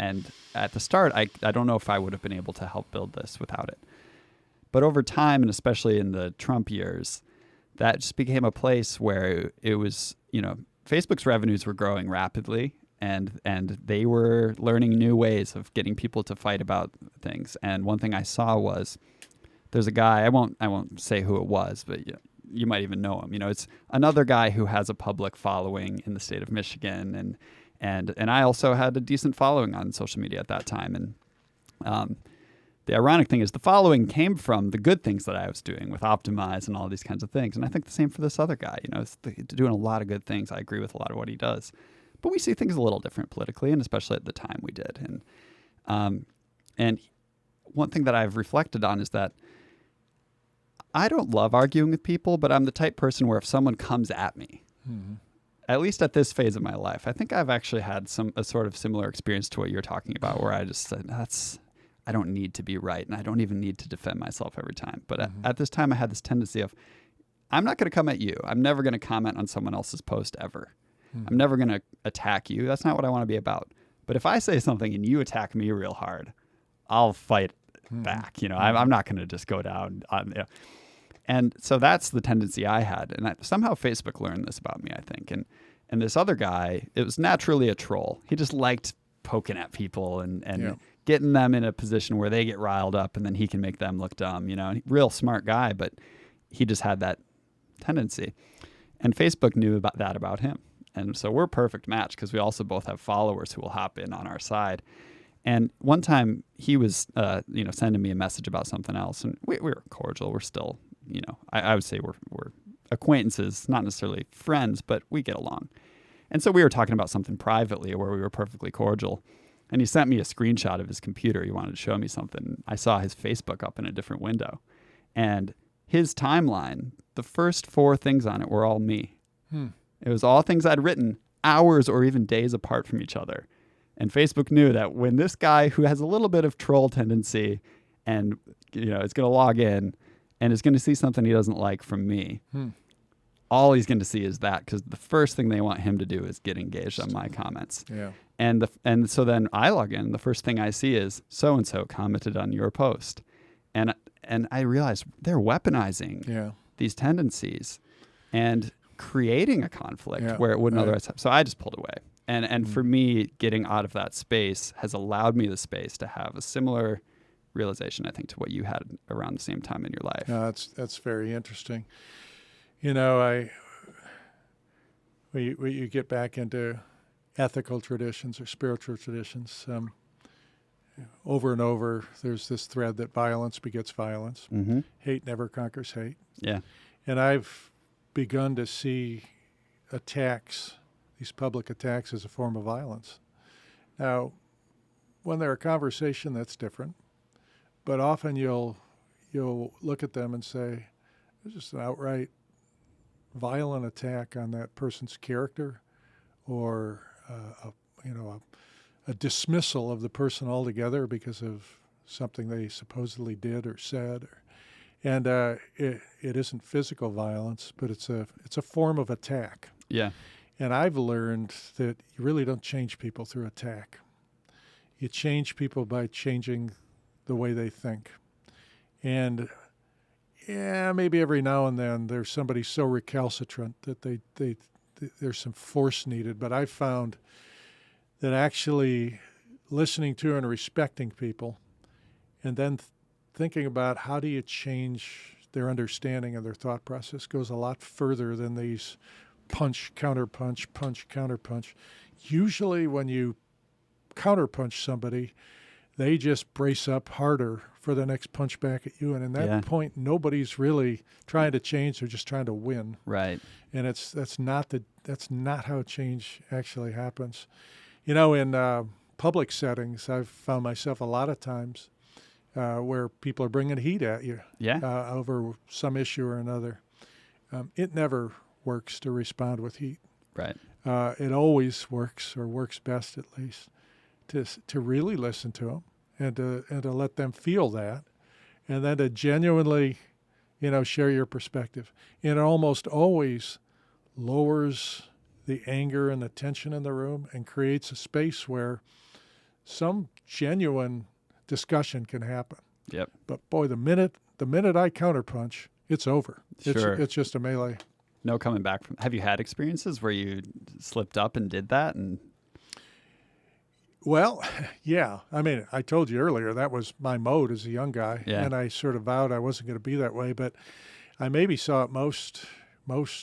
at the start, I don't know if I would have been able to help build this without it. But over time, and especially in the Trump years, that just became a place where it was, Facebook's revenues were growing rapidly. And they were learning new ways of getting people to fight about things. And one thing I saw was there's a guy, I won't say who it was, but you might even know him. It's another guy who has a public following in the state of Michigan, and I also had a decent following on social media at that time. And the ironic thing is the following came from the good things that I was doing with Optimize and all these kinds of things. And I think the same for this other guy. He's doing a lot of good things. I agree with a lot of what he does. But we see things a little different politically, and especially at the time we did. And one thing that I've reflected on is that I don't love arguing with people, but I'm the type person where if someone comes at me, at least at this phase of my life, I think I've actually had a sort of similar experience to what you're talking about, where I just said, I don't need to be right, and I don't even need to defend myself every time. But at this time, I had this tendency of, I'm not going to come at you. I'm never going to comment on someone else's post ever. I'm never going to attack you. That's not what I want to be about. But if I say something and you attack me real hard, I'll fight back. I'm not going to just go down on. And so that's the tendency I had. And somehow Facebook learned this about me, I think. And this other guy, it was naturally a troll. He just liked poking at people and getting them in a position where they get riled up, and then he can make them look dumb. Real smart guy, but he just had that tendency. And Facebook knew about him. And so we're a perfect match because we also both have followers who will hop in on our side. And one time he was, sending me a message about something else, and we were cordial. We're still, I would say we're acquaintances, not necessarily friends, but we get along. And so we were talking about something privately where we were perfectly cordial. And he sent me a screenshot of his computer. He wanted to show me something. I saw his Facebook up in a different window. And his timeline, the first 4 things on it were all me. It was all things I'd written hours or even days apart from each other. And Facebook knew that when this guy who has a little bit of troll tendency and, is going to log in and is going to see something he doesn't like from me, all he's going to see is that, because the first thing they want him to do is get engaged on my comments. Yeah. And so then I log in. The first thing I see is so-and-so commented on your post. And I realized they're weaponizing these tendencies and creating a conflict where it wouldn't otherwise have. So I just pulled away. And for me, getting out of that space has allowed me the space to have a similar realization, I think, to what you had around the same time in your life. No, that's very interesting. When you get back into ethical traditions or spiritual traditions, over and over, there's this thread that violence begets violence. Hate never conquers hate. Yeah. And I've begun to see these public attacks, as a form of violence. Now, when they're a conversation, that's different. But often you'll look at them and say, it's just an outright violent attack on that person's character, or a dismissal of the person altogether because of something they supposedly did or said. And it isn't physical violence, but it's a form of attack. Yeah. And I've learned that you really don't change people through attack. You change people by changing the way they think. And maybe every now and then there's somebody so recalcitrant that there's some force needed. But I've found that actually listening to and respecting people, and then thinking about how do you change their understanding of their thought process, goes a lot further than these punch, counterpunch, punch, counterpunch. Usually when you counterpunch somebody, they just brace up harder for the next punch back at you. And in that point, nobody's really trying to change. They're just trying to win. Right. And that's not how change actually happens. In public settings, I've found myself a lot of times where people are bringing heat at you over some issue or another. It never works to respond with heat. Right. It always works, or works best at least, to really listen to them and to let them feel that, and then to genuinely, share your perspective. And it almost always lowers the anger and the tension in the room and creates a space where some genuine discussion can happen. Yep. But boy, the minute I counterpunch, it's over. Sure. It's just a melee. No coming back from. Have you had experiences where you slipped up and did that? Well, yeah. I mean, I told you earlier that was my mode as a young guy, and I sort of vowed I wasn't going to be that way. But I maybe saw it most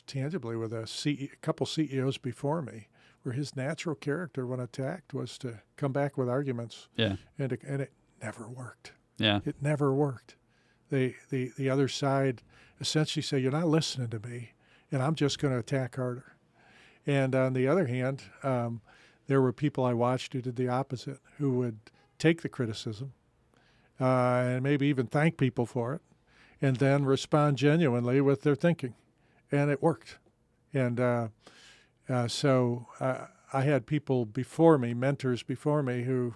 tangibly with a couple CEOs before me, where his natural character when attacked was to come back with arguments. Yeah. And it never worked. Yeah. It never worked. The other side essentially say, you're not listening to me, and I'm just going to attack harder. And on the other hand, there were people I watched who did the opposite, who would take the criticism and maybe even thank people for it, and then respond genuinely with their thinking. And it worked. And so I had people before me, mentors before me, who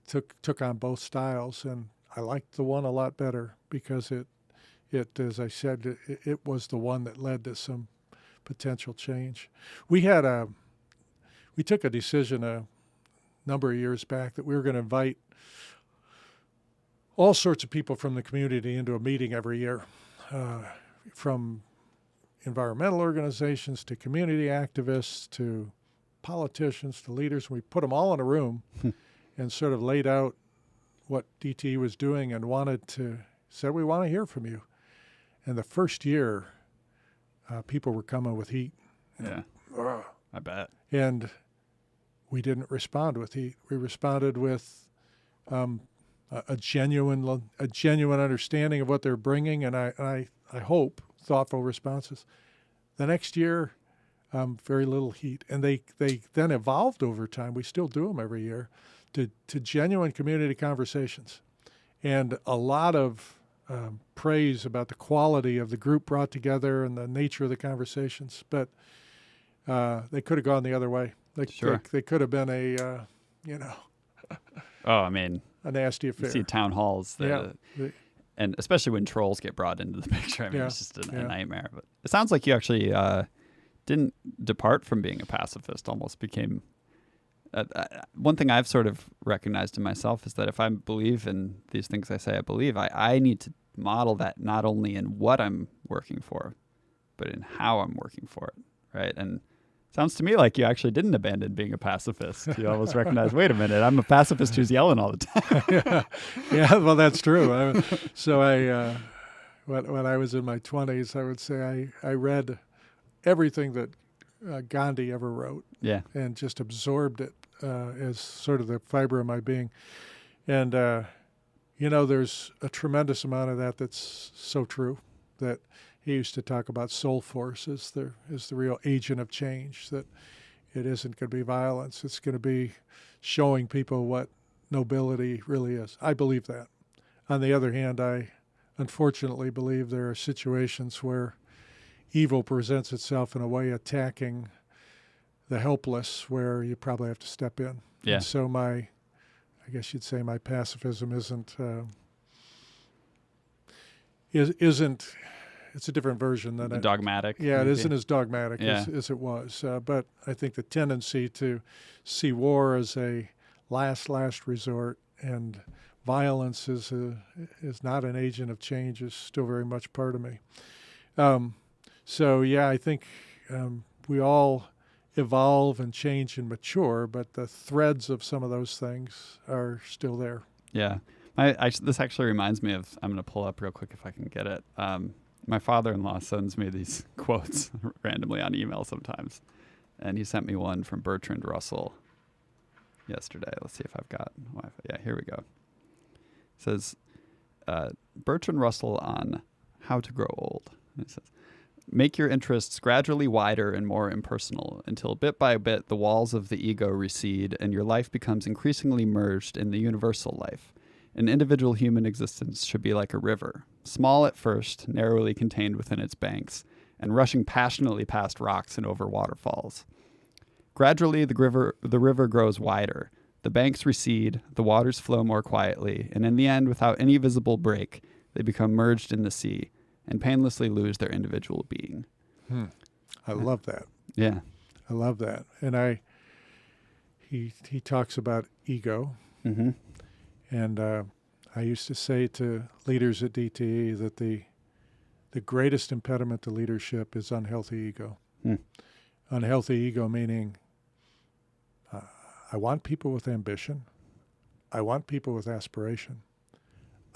took on both styles, and I liked the one a lot better because it as I said, it was the one that led to some potential change. We took a decision a number of years back that we were going to invite all sorts of people from the community into a meeting every year, from environmental organizations to community activists to politicians to leaders. We put them all in a room and sort of laid out what DTE was doing and said, we want to hear from you. And the first year, people were coming with heat. Yeah, I bet. And we didn't respond with heat. We responded with a genuine understanding of what they're bringing, and I hope thoughtful responses. The next year, very little heat, and they then evolved over time. We still do them every year to genuine community conversations, and a lot of praise about the quality of the group brought together and the nature of the conversations. But they could have gone the other way. Sure. They could have been a a nasty affair. You see town halls. And especially when trolls get brought into the picture. I mean, it's just a nightmare. But it sounds like you actually didn't depart from being a pacifist, almost became... one thing I've sort of recognized in myself is that if I believe in these things I say I believe, I need to model that not only in what I'm working for, but in how I'm working for it, right? And it sounds to me like you actually didn't abandon being a pacifist. You almost recognize, wait a minute, I'm a pacifist who's yelling all the time. Yeah, well, that's true. When I was in my 20s, I would say I read everything that Gandhi ever wrote, and just absorbed it as sort of the fiber of my being. And there's a tremendous amount of that that's so true. That he used to talk about soul force as the real agent of change. That it isn't going to be violence; it's going to be showing people what nobility really is. I believe that. On the other hand, I unfortunately believe there are situations where evil presents itself in a way attacking the helpless, where you probably have to step in. Yeah. And so I guess you'd say my pacifism isn't. It's a different version than dogmatic. Yeah, maybe. it isn't as dogmatic as it was. But I think the tendency to see war as a last resort and violence is not an agent of change is still very much part of me. So I think we all evolve and change and mature, but the threads of some of those things are still there. Yeah. This actually reminds me of, I'm going to pull up real quick if I can get it. My father-in-law sends me these quotes randomly on email sometimes. And he sent me one from Bertrand Russell yesterday. Let's see if I've got Wi-Fi. Yeah, here we go. It says, Bertrand Russell on how to grow old. It says, make your interests gradually wider and more impersonal until bit by bit the walls of the ego recede and your life becomes increasingly merged in the universal life. An individual human existence should be like a river, small at first, narrowly contained within its banks, and rushing passionately past rocks and over waterfalls. Gradually, the river grows wider. The banks recede, the waters flow more quietly, and in the end, without any visible break, they become merged in the sea and painlessly lose their individual being. I love that. Yeah. I love that. And he talks about ego. Mm-hmm. And I used to say to leaders at DTE that the greatest impediment to leadership is unhealthy ego. Unhealthy ego meaning I want people with ambition. I want people with aspiration.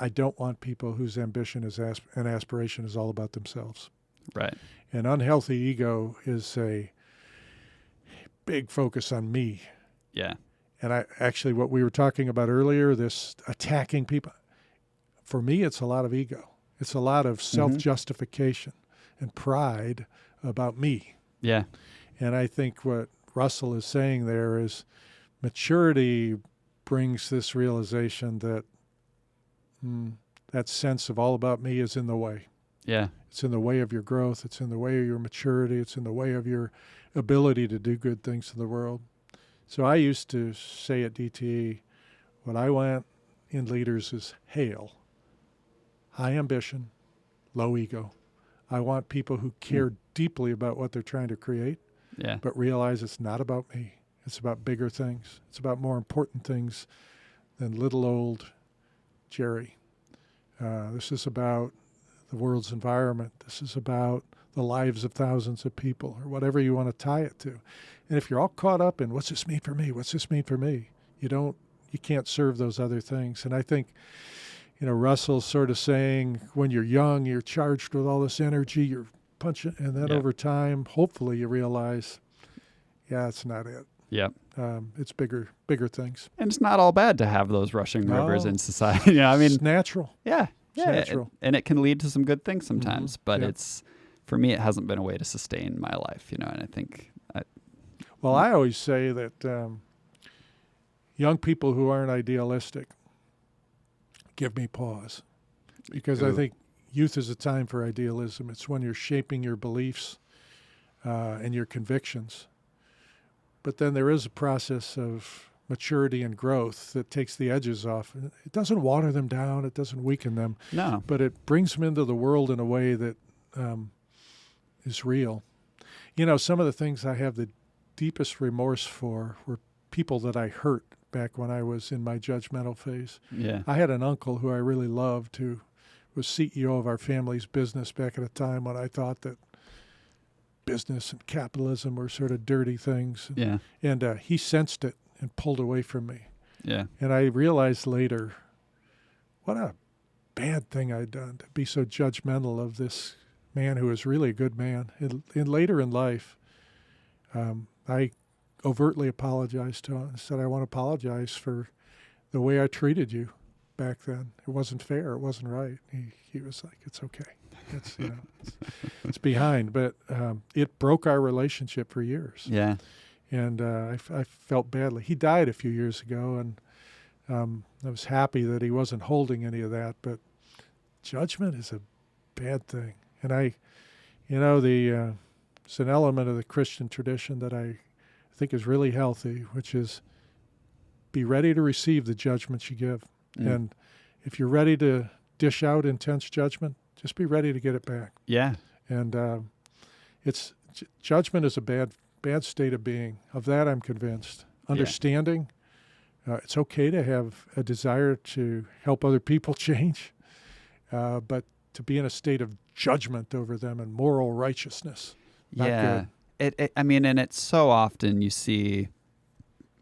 I don't want people whose ambition and aspiration is all about themselves. Right. And unhealthy ego is a big focus on me. Yeah. And what we were talking about earlier, this attacking people, for me, it's a lot of ego. It's a lot of self-justification and pride about me. Yeah. And I think what Russell is saying there is maturity brings this realization that that sense of all about me is in the way. Yeah. It's in the way of your growth. It's in the way of your maturity. It's in the way of your ability to do good things in the world. So I used to say at DTE, what I want in leaders is hail, high ambition, low ego. I want people who care deeply about what they're trying to create, but realize it's not about me. It's about bigger things. It's about more important things than little old Gerry. This is about the world's environment. This is about the lives of thousands of people, or whatever you want to tie it to. And if you're all caught up in what's this mean for me, what's this mean for me, you can't serve those other things. And I think, Russell's sort of saying when you're young, you're charged with all this energy, you're punching, and then over time, hopefully you realize, it's not it. Yep. It's bigger things. And it's not all bad to have those rushing rivers in society. It's natural. Yeah. It's natural. And it can lead to some good things sometimes, but it's, for me, it hasn't been a way to sustain my life, and I think. I always say that young people who aren't idealistic give me pause, because I think youth is a time for idealism. It's when you're shaping your beliefs and your convictions. But then there is a process of maturity and growth that takes the edges off. It doesn't water them down. It doesn't weaken them. No. But it brings them into the world in a way that is real. Some of the things I have the deepest remorse for were people that I hurt back when I was in my judgmental phase. Yeah. I had an uncle who I really loved who was CEO of our family's business back at a time when I thought that business and capitalism were sort of dirty things. Yeah. And he sensed it and pulled away from me. Yeah. And I realized later what a bad thing I'd done to be so judgmental of this man who was really a good man. And later in life, I overtly apologized to him and said, I want to apologize for the way I treated you back then. It wasn't fair. It wasn't right. He was like, it's okay. It's, it's behind. But it broke our relationship for years. Yeah. And I felt badly. He died a few years ago, and I was happy that he wasn't holding any of that. But judgment is a bad thing. And it's an element of the Christian tradition that I think is really healthy, which is be ready to receive the judgments you give. And if you're ready to dish out intense judgment, just be ready to get it back. Yeah. And judgment is a bad state of being. Of that, I'm convinced. Understanding, it's okay to have a desire to help other people change, but to be in a state of judgment over them and moral righteousness, not good. And it's so often you see,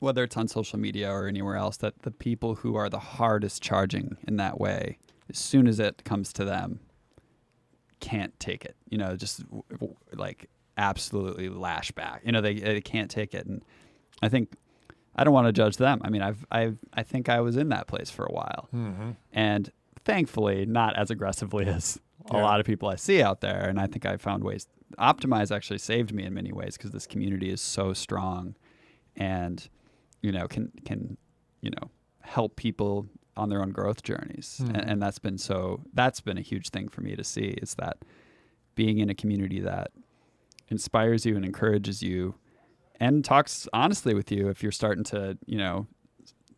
whether it's on social media or anywhere else, that the people who are the hardest charging in that way, as soon as it comes to them, can't take it. Just like absolutely lash back. They can't take it. And I think I don't want to judge them. I think I was in that place for a while, and thankfully not as aggressively as a lot of people I see out there. And I think I found ways. Optimize actually saved me in many ways because this community is so strong, and can help people on their own growth journeys. And that's been a huge thing for me to see, is that being in a community that inspires you and encourages you and talks honestly with you if you're starting to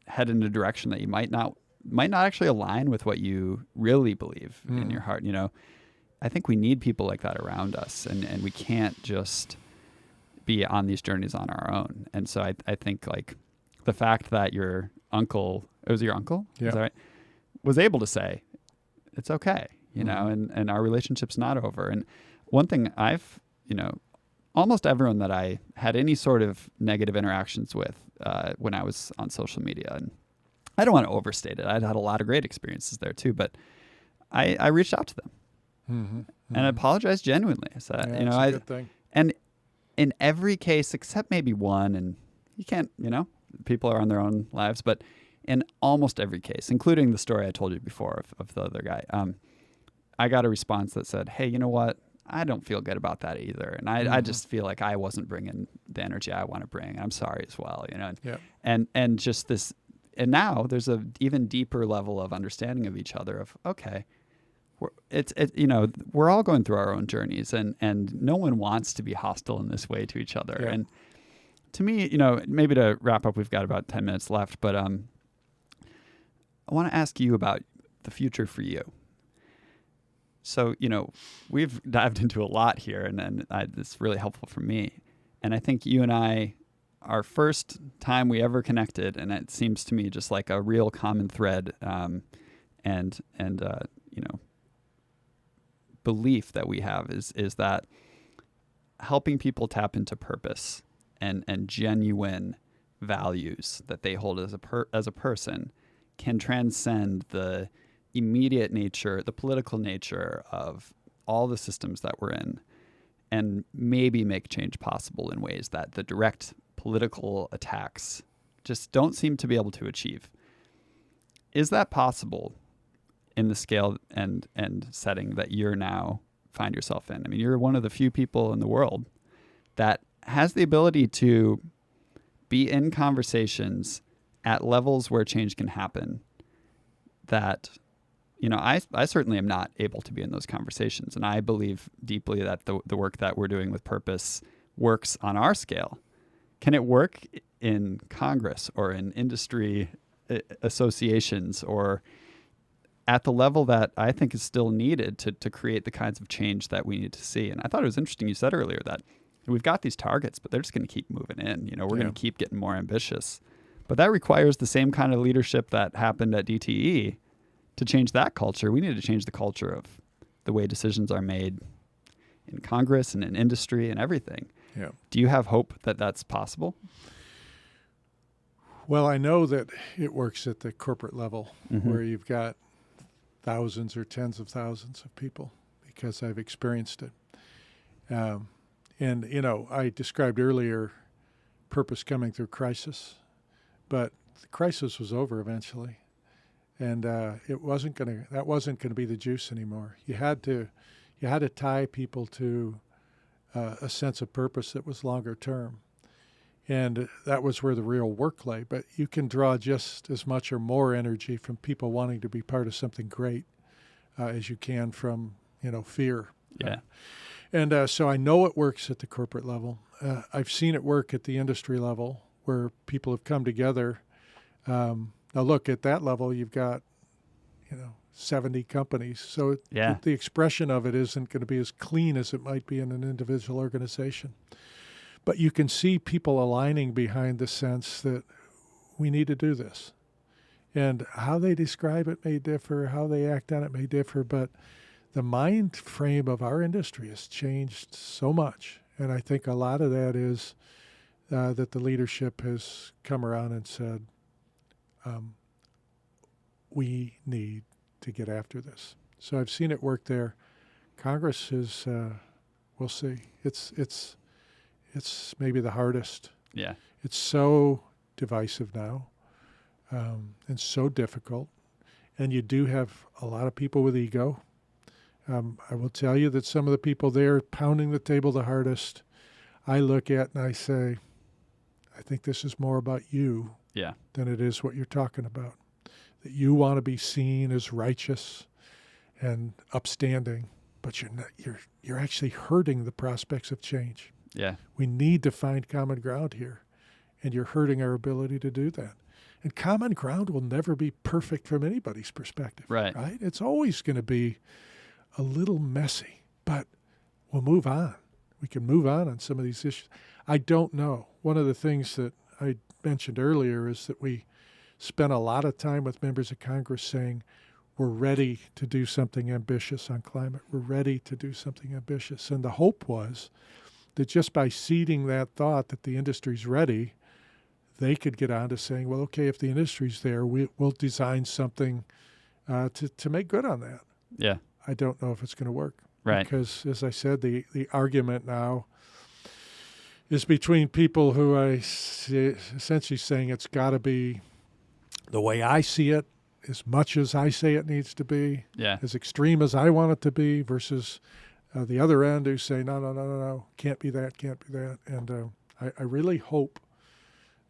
head in a direction that you might not actually align with what you really believe in your heart. I think we need people like that around us, and we can't just be on these journeys on our own. And so I think like the fact that your uncle, it was your uncle? Yeah. Is that right? Was able to say, it's okay, and our relationship's not over. And one thing I've, almost everyone that I had any sort of negative interactions with when I was on social media, and I don't want to overstate it. I'd had a lot of great experiences there too, but I reached out to them. And I apologized genuinely. So, that's a good thing. And in every case, except maybe one, and you can't, people are on their own lives, but in almost every case, including the story I told you before of the other guy, I got a response that said, hey, you know what? I don't feel good about that either. And I just feel like I wasn't bringing the energy I want to bring. I'm sorry as well, you know? And just this, and now there's a even deeper level of understanding of each other of, okay, we're all going through our own journeys, and no one wants to be hostile in this way to each other. Yeah. And to me, maybe to wrap up, we've got about 10 minutes left, but I want to ask you about the future for you. So, we've dived into a lot here, and it's really helpful for me. And I think you and I, our first time we ever connected, and it seems to me just like a real common thread, and belief that we have is that helping people tap into purpose and genuine values that they hold as a person can transcend the immediate nature, the political nature of all the systems that we're in, and maybe make change possible in ways that the direct political attacks just don't seem to be able to achieve. Is that possible in the scale and setting that you're now find yourself in? I mean, you're one of the few people in the world that has the ability to be in conversations at levels where change can happen that, I certainly am not able to be in those conversations. And I believe deeply that the work that we're doing with purpose works on our scale. Can it work in Congress or in industry associations or at the level that I think is still needed to create the kinds of change that we need to see? And I thought it was interesting you said earlier that we've got these targets, but they're just going to keep moving in. We're going to keep getting more ambitious. But that requires the same kind of leadership that happened at DTE to change that culture. We need to change the culture of the way decisions are made in Congress and in industry and everything. Yeah. Do you have hope that that's possible? Well, I know that it works at the corporate level where you've got thousands or tens of thousands of people because I've experienced it. I described earlier purpose coming through crisis, but the crisis was over eventually. And that wasn't going to be the juice anymore. You had to tie people to a sense of purpose that was longer term. And that was where the real work lay. But you can draw just as much or more energy from people wanting to be part of something great as you can from, fear. Yeah. So I know it works at the corporate level. I've seen it work at the industry level where people have come together. Now look, at that level, you've got, 70 companies. So the expression of it isn't going to be as clean as it might be in an individual organization. But you can see people aligning behind the sense that we need to do this. And how they describe it may differ, how they act on it may differ, but the mind frame of our industry has changed so much. And I think a lot of that is that the leadership has come around and said, we need to get after this. So I've seen it work there. Congress is, we'll see. It's maybe the hardest. Yeah. It's so divisive now, and so difficult. And you do have a lot of people with ego. I will tell you that some of the people there pounding the table the hardest, I look at and I say, I think this is more about you than it is what you're talking about. That you want to be seen as righteous and upstanding, but you're actually hurting the prospects of change. Yeah. We need to find common ground here, and you're hurting our ability to do that. And common ground will never be perfect from anybody's perspective. Right. It's always going to be a little messy, but we'll move on. We can move on some of these issues. I don't know. One of the things that I mentioned earlier is that we spent a lot of time with members of Congress saying, we're ready to do something ambitious on climate. We're ready to do something ambitious. And the hope was that just by seeding that thought that the industry's ready, they could get on to saying, well, okay, if the industry's there, we'll design something to make good on that. Yeah. I don't know if it's going to work. Right. Because, as I said, the argument now is between people who essentially saying it's got to be the way I see it, as much as I say it needs to be, as extreme as I want it to be, versus the other end who say, no, can't be that. And I really hope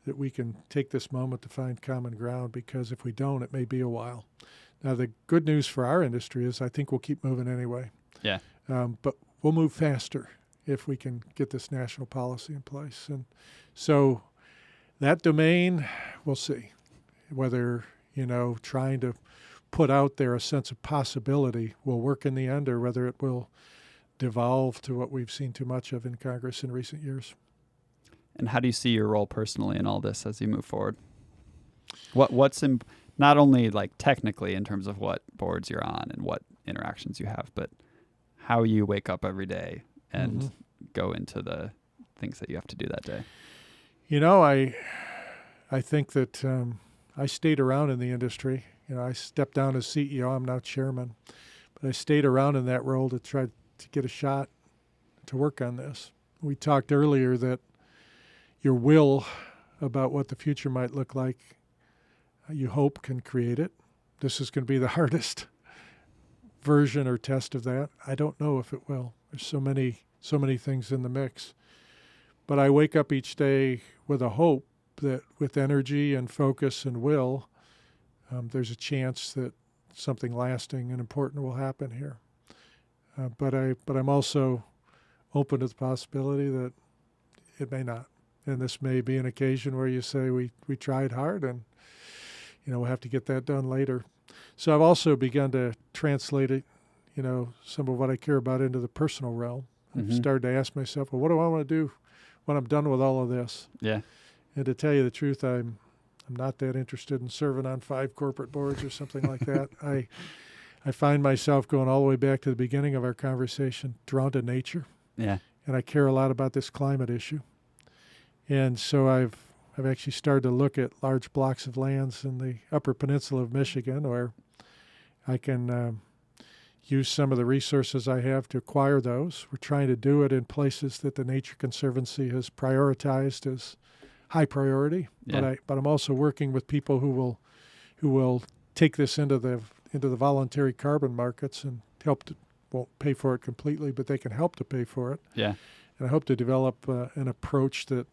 that we can take this moment to find common ground, because if we don't, it may be a while. Now, the good news for our industry is I think we'll keep moving anyway. Yeah. But we'll move faster if we can get this national policy in place. And so that domain, we'll see whether, trying to put out there a sense of possibility will work in the end, or whether it will devolve to what we've seen too much of in Congress in recent years. And how do you see your role personally in all this as you move forward? What's not only like technically in terms of what boards you're on and what interactions you have, but how you wake up every day and go into the things that you have to do that day? I think that I stayed around in the industry. I stepped down as CEO. I'm now chairman. But I stayed around in that role to try to get a shot to work on this. We talked earlier that your will about what the future might look like, you hope can create it. This is going to be the hardest version or test of that. I don't know if it will. There's so many things in the mix. But I wake up each day with a hope that with energy and focus and will, there's a chance that something lasting and important will happen here. But I'm also open to the possibility that it may not. And this may be an occasion where you say we tried hard and we'll have to get that done later. So I've also begun to translate it, some of what I care about into the personal realm. I've started to ask myself, well, what do I want to do when I'm done with all of this? Yeah. And to tell you the truth, I'm not that interested in serving on 5 corporate boards or something like that. I find myself going all the way back to the beginning of our conversation, drawn to nature. Yeah. And I care a lot about this climate issue. And so I've actually started to look at large blocks of lands in the Upper Peninsula of Michigan where I can use some of the resources I have to acquire those. We're trying to do it in places that the Nature Conservancy has prioritized as high priority. Yeah. But I'm also working with people who will take this into the voluntary carbon markets and won't pay for it completely, but they can help to pay for it. Yeah. And I hope to develop an approach that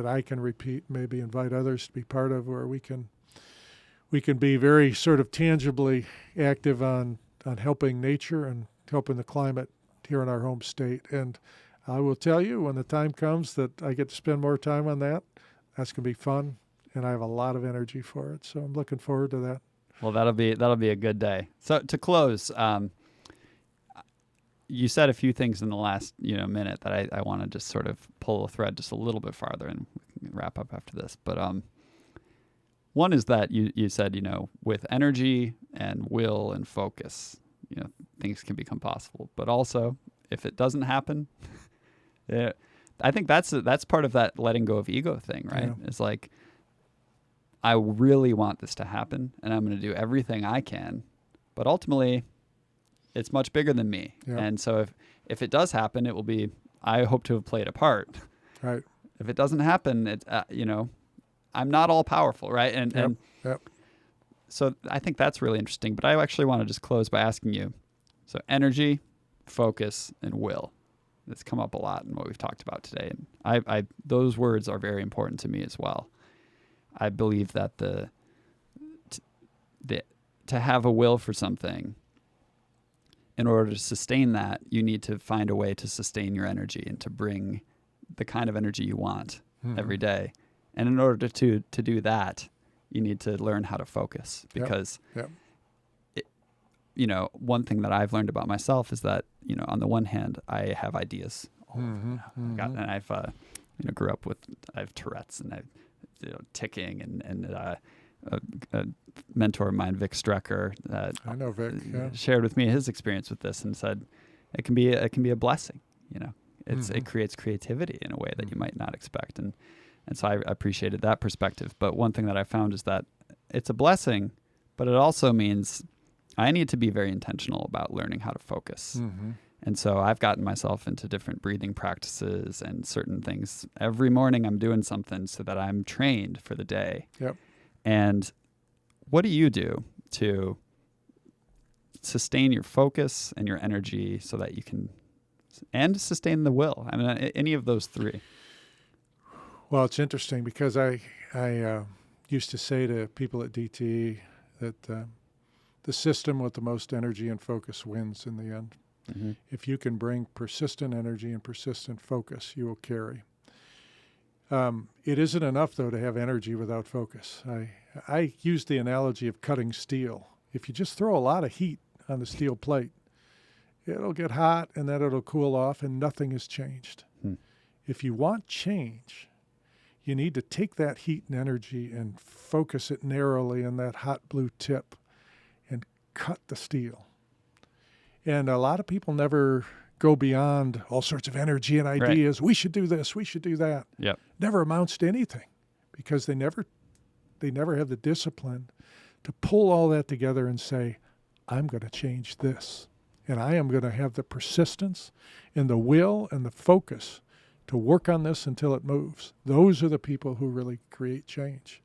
I can repeat, maybe invite others to be part of, where we can be very sort of tangibly active on helping nature and helping the climate here in our home state. And I will tell you, when the time comes that I get to spend more time on that, that's going to be fun, and I have a lot of energy for it. So I'm looking forward to that. Well, that'll be a good day. So to close, you said a few things in the last minute that I want to just sort of pull a thread just a little bit farther, and we can wrap up after this. But one is that you said with energy and will and focus, things can become possible. But also, if it doesn't happen, I think that's part of that letting go of ego thing, right? Yeah. It's like, I really want this to happen, and I'm going to do everything I can, but ultimately, it's much bigger than me. Yeah. And so if it does happen, it will be, I hope to have played a part. Right. If it doesn't happen, I'm not all powerful, right? And so I think that's really interesting. But I actually want to just close by asking you, so energy, focus, and will. That's come up a lot in what we've talked about today. And those words are very important to me as well. I believe that to have a will for something, in order to sustain that, you need to find a way to sustain your energy and to bring the kind of energy you want every day. And in order to do that, you need to learn how to focus, because one thing that I've learned about myself is that, on the one hand, I have ideas. And I've grew up with, I have Tourette's, and I've ticking, and a mentor of mine, Vic Strecker, I know Vic, shared with me his experience with this and said it can be a blessing. It creates creativity in a way that you might not expect, and so I appreciated that perspective. But one thing that I found is that it's a blessing, but it also means I need to be very intentional about learning how to focus. And so I've gotten myself into different breathing practices and certain things. Every morning I'm doing something so that I'm trained for the day. Yep. And what do you do to sustain your focus and your energy so that you can, and sustain the will? I mean, any of those three. Well, it's interesting because I used to say to people at DTE that the system with the most energy and focus wins in the end. Mm-hmm. If you can bring persistent energy and persistent focus, you will carry. It isn't enough, though, to have energy without focus. I use the analogy of cutting steel. If you just throw a lot of heat on the steel plate, it'll get hot and then it'll cool off and nothing has changed. If you want change, you need to take that heat and energy and focus it narrowly in that hot blue tip and cut the steel. And a lot of people never go beyond all sorts of energy and ideas. Right. We should do this. We should do that. Yep. Never amounts to anything because they never have the discipline to pull all that together and say, I'm going to change this. And I am going to have the persistence and the will and the focus to work on this until it moves. Those are the people who really create change.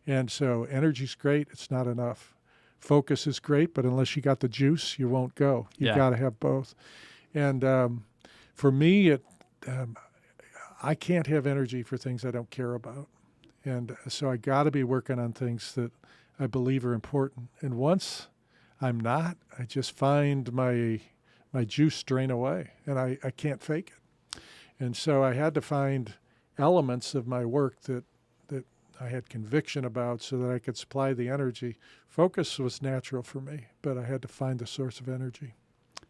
And so energy's great. It's not enough. Focus is great, but unless you got the juice, you won't go. You've got to have both. And for me, I can't have energy for things I don't care about. And so I got to be working on things that I believe are important. And once I'm not, I just find my juice drain away, and I can't fake it. And so I had to find elements of my work that I had conviction about so that I could supply the energy. Focus was natural for me, but I had to find the source of energy.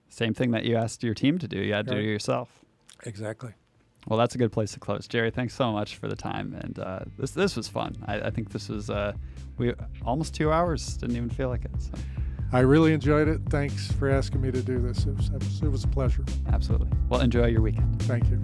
Same thing that you asked your team to do. You had to do it yourself. Exactly. Well, that's a good place to close. Gerry, thanks so much for the time. And this was fun. I think this was we almost 2 hours. Didn't even feel like it. So. I really enjoyed it. Thanks for asking me to do this. It was a pleasure. Absolutely. Well, enjoy your weekend. Thank you.